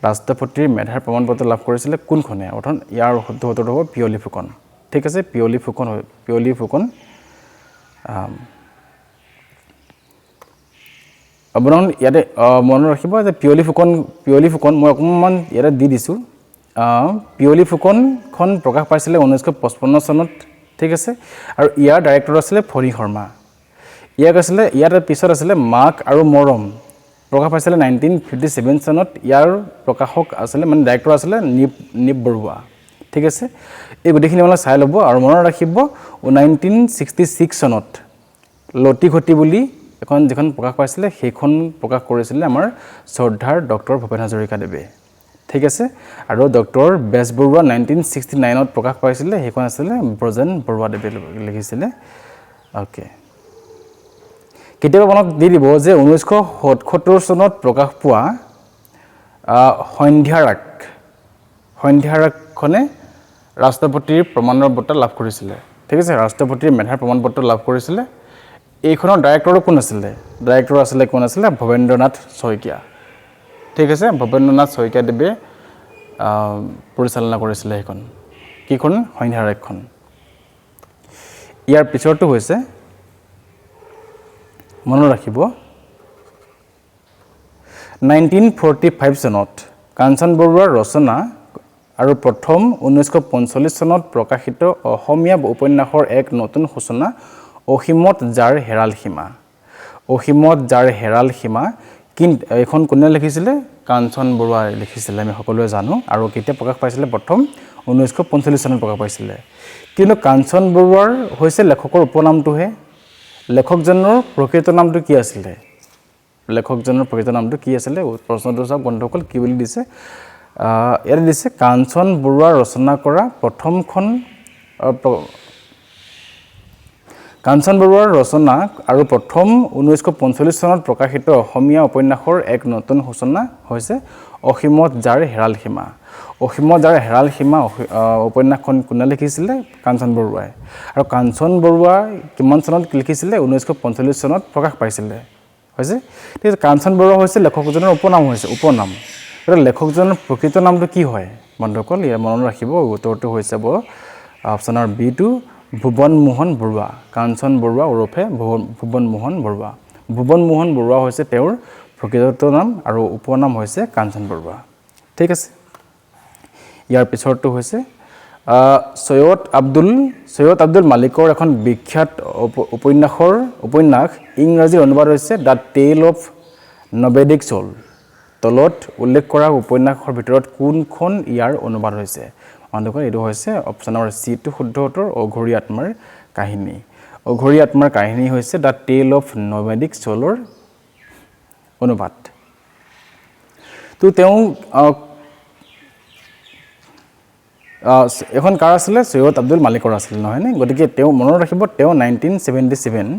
ৰাষ্ট্ৰপতিৰ মেধাৰ প্ৰমাণপত্ৰ লাভ কৰিছিলে কোনখনে অৰ্থাৎ ইয়াৰ শুদ্ধ উত্তৰটো হ'ব পিয়লি ফুকন ঠিক আছে পিয়লি ফুকন আপোনালোক ইয়াতে মনত ৰাখিব যে পিয়লি ফুকন মই অকণমান ইয়াতে দি দিছোঁ পিয়লি ফুকনখন প্ৰকাশ পাইছিলে 1955 চনত ঠিক আছে আৰু ইয়াৰ ডাইৰেক্টৰ আছিলে ফণী শৰ্মা ইয়াৰ পিছত আছিলে মাক আৰু মৰম প্ৰকাশ পাইছিলে 1957 চনত ইয়াৰ প্ৰকাশক আছিলে মানে ডাইৰেক্টৰ আছিলে নিপ বৰুৱা ঠিক আছে এই গোটেইখিনি আপোনালোকে চাই ল'ব আৰু মনত ৰাখিব 1966 চনত লতি ঘটি বুলি যিখন প্ৰকাশ পাইছিলে সেইখন প্ৰকাশ কৰিছিলে আমাৰ শ্ৰদ্ধাৰ ডক্টৰ ভূপেন হাজৰিকাদেৱে ঠিক আছে আৰু ডক্টৰ বেজবৰুৱা 1969 ত প্ৰকাশ পাইছিলে সেইখন আছিলে ব্ৰজেন বৰুৱাদেৱে লিখিছিলে ওকে কেতিয়াবা আপোনাক দি দিব যে 1977 চনত প্ৰকাশ পোৱা সন্ধ্যাৰাগখনে ৰাষ্ট্ৰপতিৰ প্ৰমাণৰ বঁটা লাভ কৰিছিলে ঠিক আছে ৰাষ্ট্ৰপতিৰ মেধাৰ প্ৰমাণপত্ৰ লাভ কৰিছিলে এইখনৰ ডাইৰেক্টৰ কোন আছিলে ভৱেন্দ্ৰনাথ শইকীয়া ঠিক আছে ভৱেন্দ্ৰনাথ শইকীয়া দেৱে পৰিচালনা কৰিছিলে সেইখন কিখন সন্ধ্যাৰাগখন ইয়াৰ পিছৰটো হৈছে মনত ৰাখিব 1945 চনত কাঞ্চন বৰুৱাৰ ৰচনা আৰু প্ৰথম 1945 চনত প্ৰকাশিত অসমীয়া উপন্যাসৰ এক নতুন সূচনা অসীমত যাৰ হেৰাল সীমা। অসীমত যাৰ হেৰাল সীমা কিন্তু এখন কোনে লিখিছিলে? কাঞ্চন বৰুৱাই লিখিছিলে, আমি সকলোৱে জানো। আৰু কেতিয়া প্ৰকাশ পাইছিলে? প্ৰথম 1945 চনত প্ৰকাশ পাইছিলে। কিন্তু কাঞ্চন বৰুৱাৰ হৈছে লেখকৰ উপনামটোহে। লেখকজনৰ প্ৰকৃত নামটো কি আছিলে? লেখকজনৰ প্ৰকৃত নামটো কি আছিলে? প্ৰশ্নটো চাওক বন্ধুসকল, কি বুলি দিছে? ইয়াতে দিছে কাঞ্চন বৰুৱা ৰচনা কৰা প্ৰথমখন কাঞ্চন বৰুৱাৰ ৰচনা আৰু প্ৰথম 1945 চনত প্ৰকাশিত অসমীয়া উপন্যাসৰ এক নতুন সূচনা হৈছে অসীমত যাৰ হেৰাল সীমা। অসীমত যাৰ হেৰাল সীমা উপন্যাসখন কোনে লিখিছিলে? কাঞ্চন বৰুৱাই। আৰু কাঞ্চন বৰুৱা কিমান চনত লিখিছিলে? 1945 চনত প্ৰকাশ পাইছিলে। হৈছে ঠিক আছে। কাঞ্চন বৰুৱা হৈছে লেখকজনৰ উপনাম হৈছে, উপনাম। গতিকে লেখকজনৰ প্ৰকৃত নামটো কি হয় বন্ধুসকল? ইয়াৰ মনত ৰাখিব। উত্তৰটো হৈছে অপশ্যনৰ বিটো ভুৱন মোহন বৰুৱা। কাঞ্চন বৰুৱা ওৰফে ভুৱন মোহন বৰুৱা। ভুৱন মোহন বৰুৱা হৈছে তেওঁৰ প্ৰকৃত নাম আৰু উপনাম হৈছে কাঞ্চন বৰুৱা। ঠিক আছে। ইয়াৰ পিছৰটো হৈছে সৈয়দ আব্দুল মালিকৰ এখন বিখ্যাত উপন্যাস ইংৰাজীৰ অনুবাদ হৈছে দ্য টেল অফ নবেডিক চ'ল। তলত উল্লেখ কৰা উপন্যাসৰ ভিতৰত কোনখন ইয়াৰ অনুবাদ হৈছে? বন্ধুসকল এইটো হৈছে অপশ্যনৰ চিটো শুদ্ধ উত্তৰ, অঘৰী আত্মাৰ কাহিনী। অঘৰী আত্মাৰ কাহিনী হৈছে দ্য টেল অফ নবেডিক চ'লৰ অনুবাদ। তো তেওঁ এখন কাৰ আছিলে? সৈয়দ আব্দুল মালিকৰ আছিলে, নহয়নে? গতিকে তেওঁ মনত ৰাখিব, তেওঁ 1977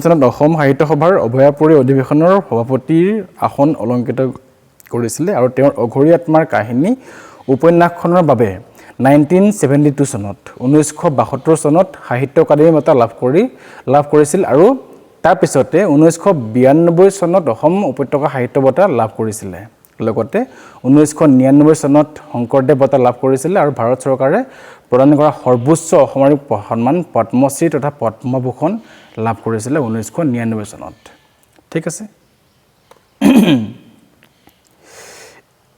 চনত অসম সাহিত্য সভাৰ অভয়াপুৰী অধিৱেশনৰ সভাপতিৰ আসন অলংকৃত কৰিছিলে। আৰু তেওঁৰ অঘৰী আত্মাৰ কাহিনী উপন্যাসখনৰ বাবে 1972 চনত সাহিত্য একাডেমী বঁটা লাভ কৰিছিল। আৰু তাৰপিছতে 1992 চনত অসম উপত্যকা সাহিত্য বঁটা লাভ কৰিছিলে। লগতে 1999 চনত শংকৰদেৱ বঁটা লাভ কৰিছিলে। আৰু ভাৰত চৰকাৰে প্ৰদান কৰা সৰ্বোচ্চ অসামৰিক সন্মান পদ্মশ্ৰী তথা পদ্মভূষণ লাভ কৰিছিলে 1999 চনত। ঠিক আছে।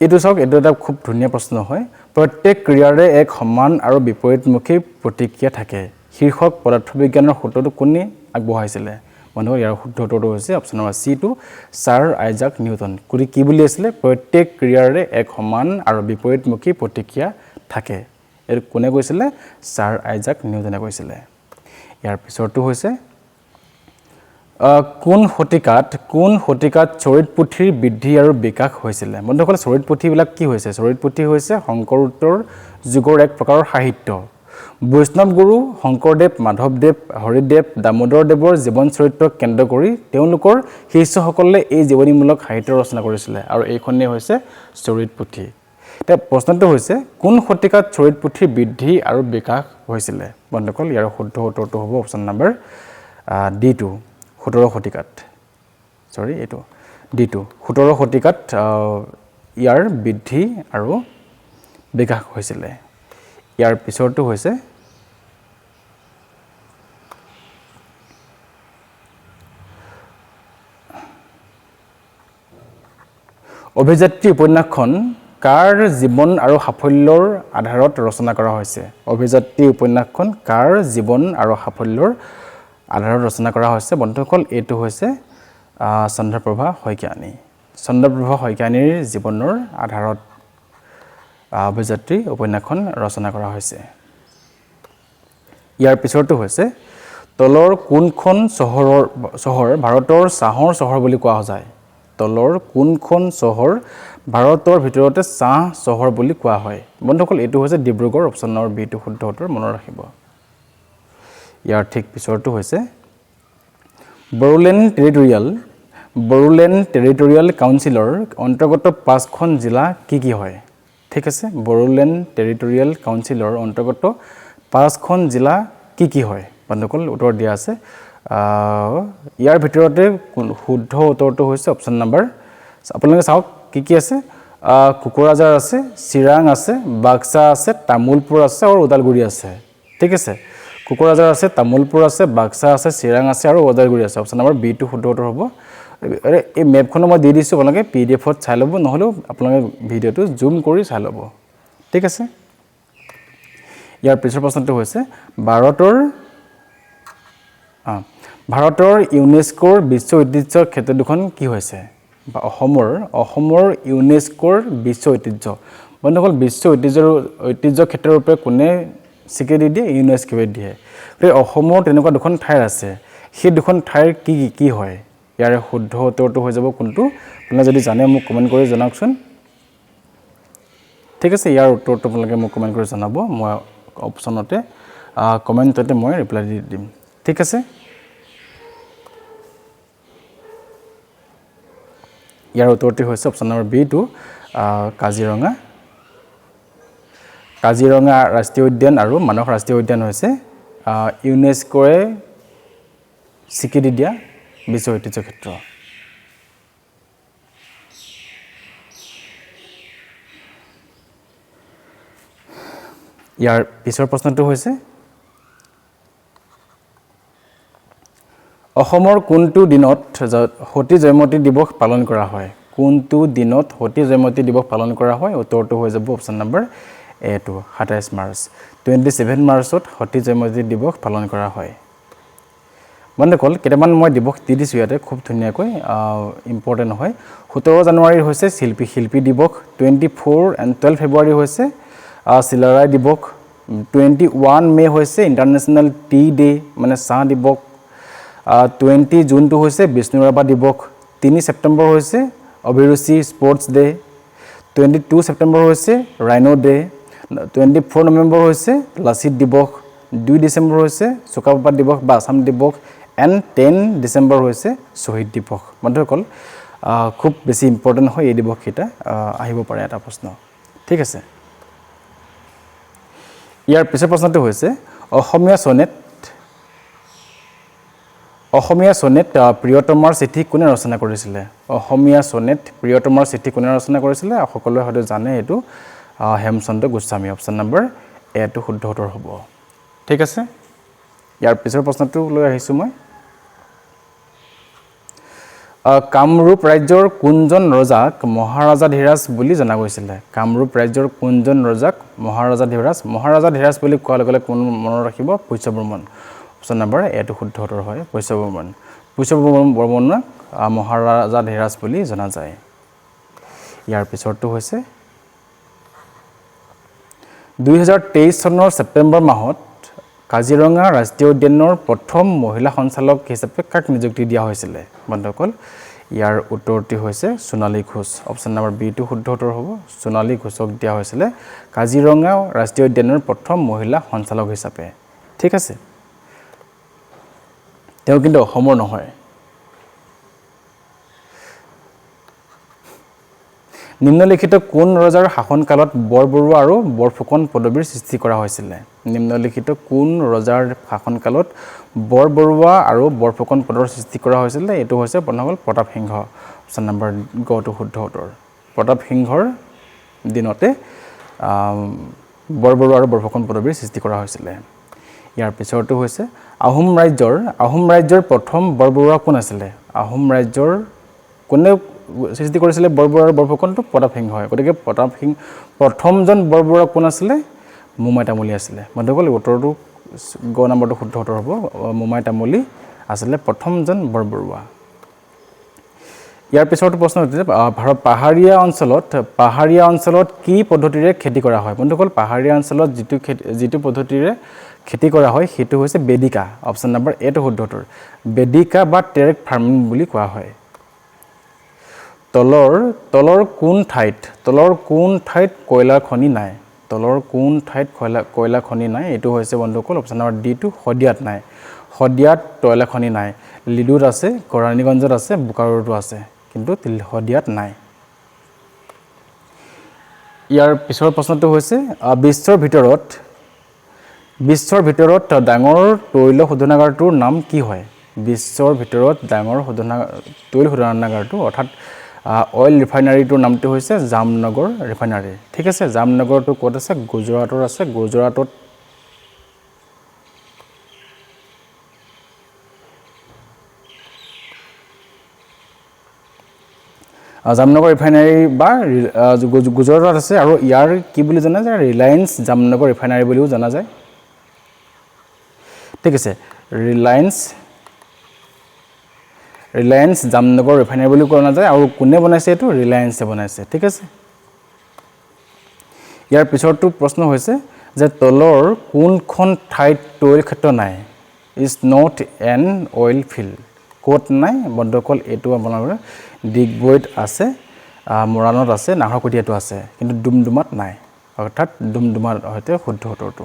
এইটো চাওক, এইটো এটা খুব ধুনীয়া প্ৰশ্ন হয়। প্ৰত্যেক ক্ৰিয়াৰে এক সমান আৰু বিপৰীতমুখী প্ৰতিক্ৰিয়া থাকে শীৰ্ষক পদাৰ্থবিজ্ঞানৰ সূত্ৰটো কোনে আগবঢ়াইছিলে? বন্ধুসকল ইয়াৰ শুদ্ধ উত্তৰটো হৈছে অপশ্যন নম্বৰ চিটো ছাৰ আইজাক নিউটন। গতিকে কি বুলি আছিলে? প্ৰত্যেক ক্ৰিয়াৰে এক সমান আৰু বিপৰীতমুখী প্ৰতিক্ৰিয়া থাকে। এইটো কোনে কৈছিলে? ছাৰ আইজাক নিউটনে কৈছিলে। ইয়াৰ পিছৰটো হৈছে কোন শতিকাত চৰিত পুথিৰ বৃদ্ধি আৰু বিকাশ হৈছিলে? বন্ধুসকল চৰিত পুথিবিলাক কি হৈছে? চৰিত পুথি হৈছে শংকৰোত্তৰ যুগৰ এক প্ৰকাৰৰ সাহিত্য। বৈষ্ণৱ গুৰু শংকৰদেৱ, মাধৱদেৱ, হৰিদেৱ, দামোদৰদেৱৰ জীৱন চৰিত্ৰক কেন্দ্ৰ কৰি তেওঁলোকৰ শিষ্যসকলে এই জীৱনীমূলক সাহিত্য ৰচনা কৰিছিলে। আৰু এইখনেই হৈছে চৰিত পুথি। এতিয়া প্ৰশ্নটো হৈছে কোন শতিকাত চৰিত পুথিৰ বৃদ্ধি আৰু বিকাশ হৈছিলে? বন্ধুসকল ইয়াৰ শুদ্ধ উত্তৰটো হ'ব অপশ্যন নম্বৰ ডি2 17 শতিকাত। এইটো ডি2 17 শতিকাত ইয়াৰ বৃদ্ধি আৰু বিকাশ হৈছিলে। ইয়াৰ পিছৰটো হৈছে অভিযাত্ৰী উপন্যাসখন কাৰ জীৱন আৰু সাফল্যৰ আধাৰত ৰচনা কৰা হৈছে? অভিযাত্ৰী উপন্যাসখন কাৰ জীৱন আৰু সাফল্যৰ আধাৰত ৰচনা কৰা হৈছে? বন্ধুসকল এইটো হৈছে চন্দ্ৰপ্ৰভা শইকীয়ানী। চন্দ্ৰপ্ৰভা শইকীয়ানীৰ জীৱনৰ আধাৰত অভিযাত্ৰী উপন্যাসখন ৰচনা কৰা হৈছে। ইয়াৰ পিছৰটো হৈছে তলৰ কোনখন চহৰ ভাৰতৰ চাহৰ চহৰ বুলি কোৱা যায়? তলৰ কোনখন চহৰ ভাৰতৰ ভিতৰতে চাহ চহৰ বুলি কোৱা হয়? বন্ধুসকল এইটো হৈছে ডিব্ৰুগড়। অপশ্যন নম্বৰ বিটো শুদ্ধ উত্তৰ, মনত ৰাখিব। ইয়াৰ ঠিক পিছৰটো হৈছে বড়োলেণ্ড টেৰিটৰিয়েল কাউন্সিলৰ অন্তৰ্গত 5খন জিলা কি কি হয়? ঠিক আছে। বড়োলেণ্ড টেৰিটৰিয়েল কাউন্সিলৰ অন্তৰ্গত 5খন জিলা কি কি হয়? বন্ধুসকল উত্তৰ দিয়া আছে। ইয়াৰ ভিতৰতে শুদ্ধ উত্তৰটো হৈছে অপশ্যন নম্বৰ, আপোনালোকে চাওক কি কি আছে। কোকৰাঝাৰ আছে, চিৰাং আছে, বাক্সা আছে, তামুলপুৰ আছে আৰু ওদালগুৰি আছে। ঠিক আছে। কোকৰাঝাৰ আছে, তামুলপুৰ আছে, বাক্সা আছে, চিৰাং আছে আৰু ওদালগুৰি আছে। অপশ্যন নম্বৰ বি টো শুদ্ধ উত্তৰ হ'ব। এই মেপখনো মই দি দিছোঁ, আপোনালোকে PDF-ত চাই ল'ব, নহ'লেও আপোনালোকে ভিডিঅ'টো জুম কৰি চাই ল'ব। ঠিক আছে। ইয়াৰ পিছৰ প্ৰশ্নটো হৈছে ভাৰতৰ ইউনেস্কোৰ বিশ্ব ঐতিহ্য ক্ষেত্ৰ দুখন কি হৈছে? বা অসমৰ ইউনেস্কোৰ বিশ্ব ঐতিহ্য। বন্ধুসকল, বিশ্ব ঐতিহ্য ক্ষেত্ৰৰ ৰূপে কোনে স্বীকৃতি দিয়ে? ইউনেস্কোৱে দিয়ে। গতিকে অসমৰ তেনেকুৱা দুখন ঠাই আছে, সেই দুখন ঠাইৰ কি হয়? ইয়াৰে শুদ্ধ উত্তৰটো হৈ যাব কোনটো? আপোনালোকে যদি জানে মোক কমেণ্ট কৰি জনাওকচোন। ঠিক আছে, ইয়াৰ উত্তৰটো আপোনালোকে মোক কমেণ্ট কৰি জনাব, মই অপশ্যনতে কমেণ্টতে মই ৰিপ্লাই দি দিম। ঠিক আছে। ইয়াৰ উত্তৰটি হৈছে অপশ্যন নম্বৰ বি টো কাজিৰঙা। কাজিৰঙা ৰাষ্ট্ৰীয় উদ্যান আৰু মানস ৰাষ্ট্ৰীয় উদ্যান হৈছে ইউনেস্কোৱে স্বীকৃতি দিয়া বিশ্ব ঐতিহ্য ক্ষেত্ৰ। ইয়াৰ পিছৰ প্ৰশ্নটো হৈছে অসমৰ কোনটো দিনত সতী জয়মতী দিৱস পালন কৰা হয়? কোনটো দিনত সতী জয়মতী দিৱস পালন কৰা হয়? উত্তৰটো হৈ যাব অপশ্যন নম্বৰ এ টো 27 মাৰ্চ। 27 মাৰ্চত সতী জয়মতী দিৱস পালন কৰা হয়। বন্ধুসকল, কেইটামান মই দিৱস দি দিছোঁ ইয়াতে খুব ধুনীয়াকৈ, ইম্পৰ্টেণ্ট হয়। 17 জানুৱাৰী হৈছে শিল্পী দিৱস। 24 and 12 ফেব্ৰুৱাৰী হৈছে চিলাৰায় দিৱস। 21 মে হৈছে ইণ্টাৰনেশ্যনেল টি ডে, মানে চাহ দিৱস। 20 জুনটো হৈছে বিষ্ণু ৰাভা দিৱস। 3 ছেপ্টেম্বৰ হৈছে অভিৰুচি স্পৰ্টছ ডে। 22 ছেপ্টেম্বৰ হৈছে ৰাইনো ডে। 24 নৱেম্বৰ হৈছে লাচিত দিৱস। 2 ডিচেম্বৰ হৈছে চুকাফা দিৱস বা আছাম দিৱস। এণ্ড 10 ডিচেম্বৰ হৈছে শ্বহীদ দিৱস। বন্ধুসকল, খুব বেছি ইম্পৰ্টেণ্ট হয় এই দিৱসকেইটা, আহিব পাৰে এটা প্ৰশ্ন। ঠিক আছে। ইয়াৰ পিছৰ প্ৰশ্নটো হৈছে অসমীয়া চনেট প্ৰিয়তমাৰ চিঠি কোনে ৰচনা কৰিছিলে? অসমীয়া চনেট প্ৰিয়তমাৰ চিঠি কোনে ৰচনা কৰিছিলে? সকলোৱে হয়তো জানে এইটো, হেমচন্দ্ৰ গোস্বামী। অপশ্যন নম্বৰ এ টো শুদ্ধ উত্তৰ হ'ব। ঠিক আছে। ইয়াৰ পিছৰ প্ৰশ্নটো লৈ আহিছোঁ মই। কামৰূপ ৰাজ্যৰ কোনজন ৰজাক মহাৰাজাধিৰাজ বুলি জনা গৈছিলে? কামৰূপ ৰাজ্যৰ কোনজন ৰজাক মহাৰাজাধিৰাজ বুলি কোৱাৰ লগে লগে কোন মনত ৰাখিব? পুষ্যবৰ্মন। অপশ্যন নম্বৰ এ টো শুদ্ধ উত্তৰ হয়, পুষ্যবৰ্মন। পুষ্যবৰ্মনক মহাৰাজাধিৰাজ বুলি জনা যায়। ইয়াৰ পিছৰটো হৈছে 2023 চনৰ ছেপ্টেম্বৰ মাহত কাজিৰঙা ৰাষ্ট্ৰীয় উদ্যানৰ প্ৰথম মহিলা সঞ্চালক হিচাপে কাক নিযুক্তি দিয়া হৈছিলে? বন্ধুসকল, ইয়াৰ উত্তৰটি হৈছে সোণালী ঘোষ। অপশ্যন নম্বৰ বি টো শুদ্ধ উত্তৰ হ'ব। সোণালী ঘোষক দিয়া হৈছিলে কাজিৰঙা ৰাষ্ট্ৰীয় উদ্যানৰ প্ৰথম মহিলা সঞ্চালক হিচাপে। ঠিক আছে। তেওঁ কিন্তু অসমৰ নহয়। নিম্নলিখিত কোন ৰজাৰ শাসনকালত বৰবৰুৱা আৰু বৰফুকন পদবীৰ সৃষ্টি কৰা হৈছিলে? নিম্নলিখিত কোন ৰজাৰ শাসনকালত বৰবৰুৱা আৰু বৰফুকন পদৰ সৃষ্টি কৰা হৈছিলে? এইটো হৈছে বন্ধুসকল প্ৰতাপ সিংহ। অপশ্যন নম্বৰ গ টো শুদ্ধ উত্তৰ। প্ৰতাপ সিংহৰ দিনতে বৰবৰুৱা আৰু বৰফুকন পদবীৰ সৃষ্টি কৰা হৈছিলে। ইয়াৰ পিছৰটো হৈছে আহোম ৰাজ্যৰ প্ৰথম বৰবৰুৱা কোন আছিলে? আহোম ৰাজ্যৰ কোনে সৃষ্টি কৰিছিলে বৰবৰুৱা আৰু বৰফুকনটো? প্ৰতাপ সিংহই। গতিকে প্ৰথমজন বৰবৰুৱা কোন আছিলে? মোমাই তামুলী আছিলে। বন্ধুসকল, উত্তৰটো গ নম্বৰটো শুদ্ধ উত্তৰ হ'ব। মোমাই তামুলী আছিলে প্ৰথমজন বৰবৰুৱা। ইয়াৰ পিছৰটো প্ৰশ্ন হৈছে পাহাৰীয়া অঞ্চলত কি পদ্ধতিৰে খেতি কৰা হয়? বন্ধুসকল, পাহাৰীয়া অঞ্চলত যিটো পদ্ধতিৰে খেতি কৰা হয় সেইটো হৈছে বেদিকা। অপশ্যন নম্বৰ এ টো শুদ্ধ উত্তৰ। বেদিকা বা টেৰেক ফাৰ্মিং বুলি কোৱা হয়। তলৰ কোন ঠাইত কয়লাৰ খনি নাই? তলৰ কোন ঠাইত কয়লা খনি নাই? এইটো হৈছে বন্ধুসকল অপশ্যন নম্বৰ ডি টো শদিয়াত নাই। শদিয়াত কয়লা খনি নাই। লিডুত আছে, কৰাণীগঞ্জত আছে, বোকাৰোতো আছে, কিন্তু শদিয়াত নাই। ইয়াৰ পিছৰ প্ৰশ্নটো হৈছে বিশ্বৰ ভিতৰত ডাঙৰ তৈল শোধনাগাৰটোৰ নাম কি হয়? বিশ্বৰ ভিতৰত ডাঙৰ তৈল শোধনাগাৰটো অৰ্থাৎ অইল ৰিফাইনাৰীটোৰ নামটো হৈছে জামনগৰ ৰিফাইনাৰী। ঠিক আছে। জামনগৰটো ক'ত আছে? গুজৰাটত আছে। জামনগৰ ৰিফাইনাৰী বা গুজৰাটত আছে আৰু ইয়াৰ কি বুলি জনা যায় ৰিলায়েন্স জামনগৰ ৰিফাইনাৰী বুলিও জনা যায় ঠিক আছে ৰিলায়েন্স জামনগৰ ৰিফাইনাৰী বুলি কোৱা নাযায় আৰু কোনে বনাইছে এইটো ৰিলায়েন্সে বনাইছে ঠিক আছে ইয়াৰ পিছৰটো প্ৰশ্ন হৈছে যে তলৰ কোনখন ঠাইত তৈল ক্ষেত্ৰ নাই is not an oil field ক'ত নাই বন্ধুসকল এইটো আপোনালোকৰ ডিগবৈত আছে মৰাণত আছে নাহৰকটীয়াতো আছে কিন্তু ডুমডুমাত নাই অৰ্থাৎ ডুমডুমাৰ হয়তো শুদ্ধ উত্তৰটো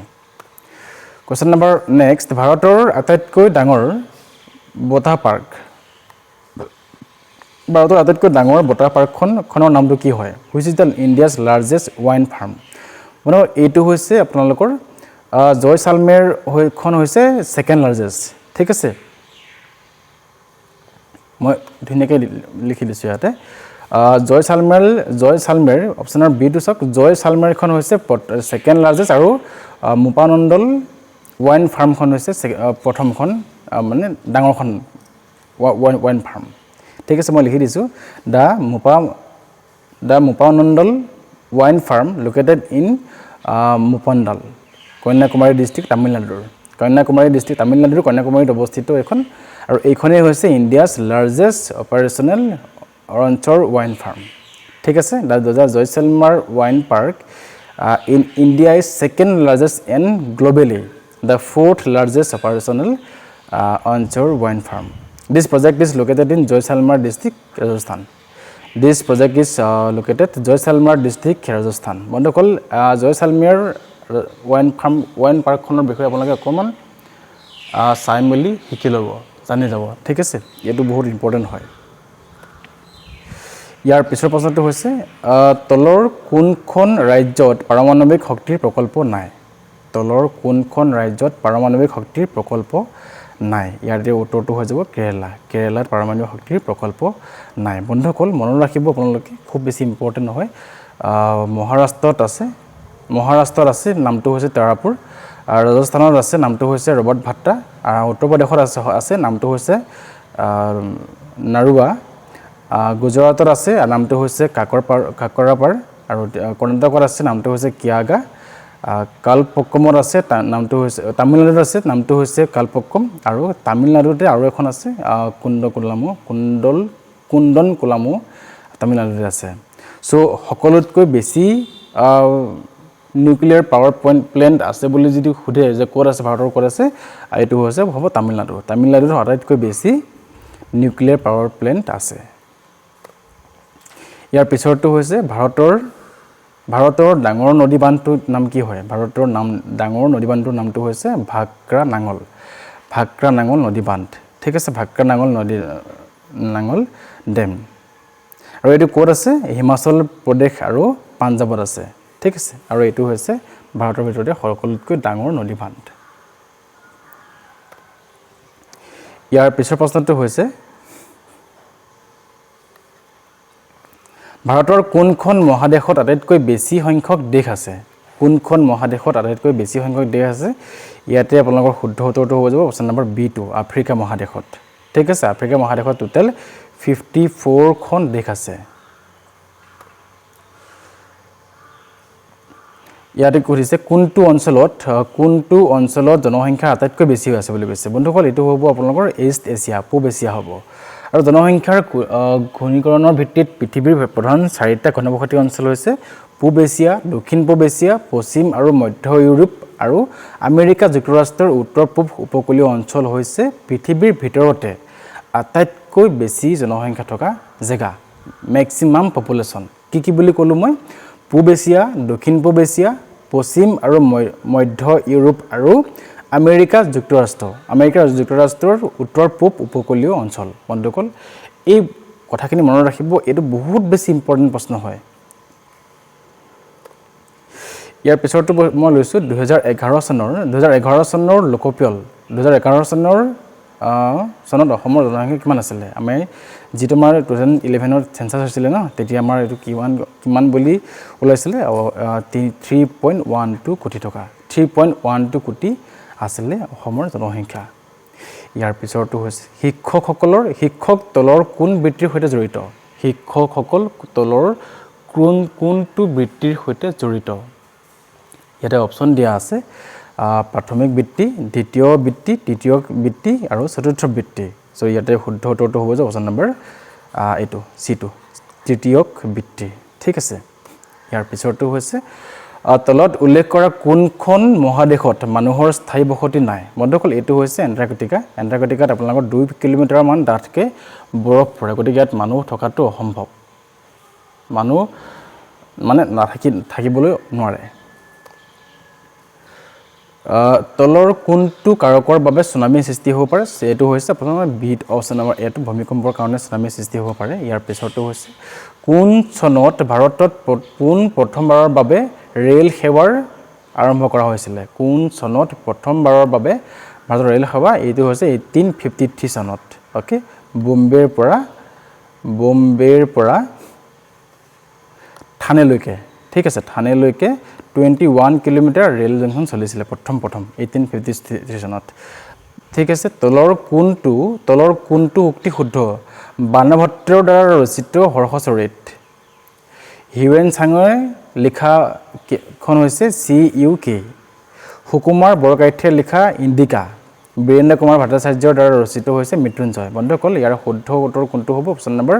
কোৱেশ্চন নম্বৰ নেক্সট ভাৰতৰ আটাইতকৈ ডাঙৰ বতাহ পাৰ্ক ভাৰতৰ আটাইতকৈ ডাঙৰ বতাহ পাৰ্কখনৰ নামটো কি হয় which is the India's largest wine farm মানে এইটো হৈছে আপোনালোকৰ জয়সালমেৰ খন হৈছে সেকেন্ড লাৰ্জেষ্ট ঠিক আছে মই ধুনীয়াকৈ লিখি দিছোঁ ইয়াতে জয়সালমেৰ অপশ্যনৰ বি টো চাওক জয়সালমেৰখন হৈছে সেকেন্ড লাৰ্জেষ্ট আৰু মুপানন্দল ৱাইন ফাৰ্মখন হৈছে প্ৰথমখন মানে ডাঙৰখন ৱাইন ফাৰ্ম ঠিক আছে মই লিখি দিছোঁ দ্য মুপানন্দল ৱাইন farm located in Muppandal Kanyakumari district তামিলনাডুৰ কন্যাকুমাৰীত অৱস্থিত এখন আৰু এইখনেই হৈছে ইণ্ডিয়াছ লাৰ্জেষ্ট অপাৰেশ্যনেল অঞ্চল ৱাইন ফাৰ্ম ঠিক আছে দ্য জয়সালমাৰ ৱাইন park in India is second largest and globally the fourth largest operational অঞ্চল ৱাইন farm This project is located in Jaisalmer district, Rajasthan. This project is located Jaisalmer district, Rajasthan. বন্ধুসকল জয়সালমেৰ wine পাৰ্কখনৰ বিষয়ে আপোনালোকে অকণমান চাই মেলি শিকি ল'ব জানি যাব ঠিক আছে এইটো বহুত ইম্পৰ্টেণ্ট হয় ইয়াৰ পিছৰ প্ৰশ্নটো হৈছে তলৰ কোনখন ৰাজ্যত পাৰমাণৱিক শক্তিৰ প্ৰকল্প নাই তলৰ কোনখন ৰাজ্যত পাৰমাণৱিক শক্তিৰ প্ৰকল্প নাই ইয়াৰে উত্তৰটো হৈ যাব কেৰেলাত পাৰমাণৱিক শক্তিৰ প্ৰকল্প নাই বন্ধুসকল মনত ৰাখিব আপোনালোকে খুব বেছি ইম্পৰ্টেণ্ট নহয় মহাৰাষ্ট্ৰত আছে নামটো হৈছে তাৰাপুৰ ৰাজস্থানত আছে নামটো হৈছে ৰবট ভাট্টা উত্তৰ প্ৰদেশত আছে নামটো হৈছে নাৰুৱা গুজৰাটত আছে নামটো হৈছে কাকৰাপাৰ আৰু কৰ্ণাটকত আছে নামটো হৈছে কিয়াগা কালপক্কমত আছে নামটো হৈছে তামিলনাডুত আছে নামটো হৈছে কালপক্কম আৰু তামিলনাডুতে আৰু এখন আছে কুন্দন কোলামু তামিলনাডুতে আছে সো সকলোতকৈ বেছি নিউক্লিয়াৰ পাৱাৰ প্লেণ্ট আছে বুলি যদি সুধে যে ক'ত আছে ভাৰতৰ ক'ত আছে এইটো হৈছে হ'ব তামিলনাডুত আটাইতকৈ বেছি নিউক্লিয়াৰ পাৱাৰ প্লেণ্ট আছে ইয়াৰ পিছৰটো হৈছে ভাৰতৰ ডাঙৰ নদী বান্ধটোৰ নাম কি হয় ভাৰতৰ ডাঙৰ নদী বান্ধটোৰ নামটো হৈছে ভাক্ৰা নাঙল নদী বান্ধ ঠিক আছে ভাক্ৰা নাঙল ডেম আৰু এইটো ক'ত আছে হিমাচল প্ৰদেশ আৰু পাঞ্জাৱত আছে ঠিক আছে আৰু এইটো হৈছে ভাৰতৰ ভিতৰতে সকলোতকৈ ডাঙৰ নদী বান্ধ ইয়াৰ পিছৰ প্ৰশ্নটো হৈছে ভাৰতৰ কোনখন মহাদেশত আটাইতকৈ বেছি সংখ্যক দেশ আছে ইয়াতে আপোনালোকৰ শুদ্ধ উত্তৰটো হৈ যাব অপশ্যন নম্বৰ বি টো আফ্ৰিকা মহাদেশত ঠিক আছে আফ্ৰিকা মহাদেশত টোটেল 54খন দেশ আছে ইয়াতে কৈছে কোনটো অঞ্চলত জনসংখ্যা আটাইতকৈ বেছি আছে বুলি কৈছে বন্ধুসকল এইটো হ'ব আপোনালোকৰ ইষ্ট এছিয়া পূব এছিয়া হ'ব আৰু জনসংখ্যাৰ ঘনীকৰণৰ ভিত্তিত পৃথিৱীৰ প্ৰধান 4টা ঘনবসতি অঞ্চল হৈছে পূব এছিয়া দক্ষিণ পূব এছিয়া পশ্চিম আৰু মধ্য ইউৰোপ আৰু আমেৰিকা যুক্তৰাষ্ট্ৰৰ উত্তৰ পূব উপকূলীয় অঞ্চল হৈছে পৃথিৱীৰ ভিতৰতে আটাইতকৈ বেছি জনসংখ্যা থকা জেগা ম্যাক্সিমাম পপুলেশ্যন কি বুলি ক'লো মই পূব এছিয়া দক্ষিণ পূব এছিয়া পশ্চিম আৰু মধ্য ইউৰোপ আৰু আমেৰিকা যুক্তৰাষ্ট্ৰৰ উত্তৰ পূব উপকূলীয় অঞ্চল বন্ধুসকল এই কথাখিনি মনত ৰাখিব এইটো বহুত বেছি ইম্পৰ্টেণ্ট প্ৰশ্ন হয় ইয়াৰ পিছৰটো মই লৈছোঁ 2011 চনৰ লোকপিয়ল 2011 চনত অসমৰ জনসংখ্যা কিমান আছিলে আমি যিটো আমাৰ 2011ত সেন্সাছ হৈছিলে ন তেতিয়া আমাৰ এইটো কিমান বুলি ওলাইছিলে 3.12 কোটি টকা 3.12 কোটি আছিলে অসমৰ জনসংখ্যা ইয়াৰ পিছৰটো হৈছে শিক্ষক তলৰ কোন বৃত্তিৰ সৈতে জড়িত শিক্ষকসকল তলৰ কোনটো বৃত্তিৰ সৈতে জড়িত ইয়াতে অপশ্যন দিয়া আছে প্ৰাথমিক বৃত্তি দ্বিতীয় বৃত্তি তৃতীয় বৃত্তি আৰু চতুৰ্থ বৃত্তি সো ইয়াতে শুদ্ধ উত্তৰটো হ'ব যে অপশ্যন নম্বৰ এইটো সিটো তৃতীয়ক বৃত্তি ঠিক আছে ইয়াৰ পিছৰটো হৈছে তলত উল্লেখ কৰা কোনখন মহাদেশত মানুহৰ স্থায়ী বসতি নাই বন্ধুসকল এইটো হৈছে এণ্টাৰ্কটিকাত আপোনালোকৰ 2 কিলোমিটাৰ মান ডাঠকে বৰফ পৰে গতিকে ইয়াত মানুহ থকাটো অসম্ভৱ মানুহ মানে থাকিবলৈ নোৱাৰে তলৰ কোনটো কাৰকৰ বাবে সুনামি সৃষ্টি হ'ব পাৰে সেইটো হৈছে আপোনাৰ বিট অপশ্যন নম্বৰ এটো ভূমিকম্পৰ কাৰণে সুনামি সৃষ্টি হ'ব পাৰে ইয়াৰ পিছৰটো হৈছে কোন চনত ভাৰতত প্ৰথমবাৰৰ বাবে ৰেল সেৱাৰ আৰম্ভ কৰা হৈছিল কোন চনত প্ৰথমবাৰৰ বাবে ভাৰতৰ ৰেল সেৱা এইটো হৈছে 1853 চনত ওকে বম্বেৰ পৰা থানেলৈকে ঠিক আছে থানেলৈকে 21 কিলোমিটাৰ ৰেল জংচন চলিছিল প্ৰথম 1853 চনত ঠিক আছে তলৰ কোনটো উক্তি শুদ্ধ বাণভট্টৰ দ্বাৰা ৰচিত হৰ্ষচৰিত হিউৱেন চাঙে লিখা খন হৈছে CUK সুকুমাৰ বৰকাইথে লিখা ইণ্ডিকা বীৰেন্দ্ৰ কুমাৰ ভট্টাচাৰ্যৰ দ্বাৰা ৰচিত হৈছে মৃত্যুঞ্জয় বন্ধুসকল ইয়াৰ শুদ্ধ উত্তৰ কোনটো হ'ব অপশ্যন নম্বৰ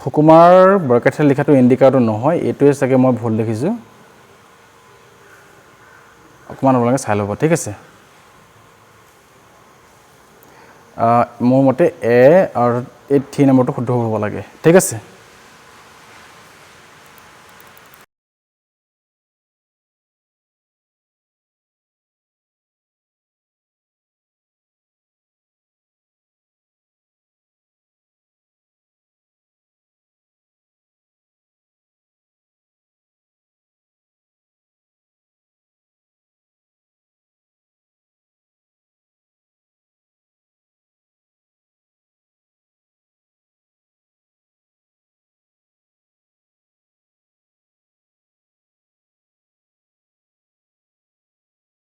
সুকুমাৰ বৰকাইথে লিখাটো ইণ্ডিকাটো নহয় এইটোৱে চাগে মই ভুল লিখিছো অকমান আপোনালোকে চাই ল'ব ঠিক আছে মোৰ মতে এ আৰু 3 নম্বৰটো শুদ্ধ হ'ব লাগে ঠিক আছে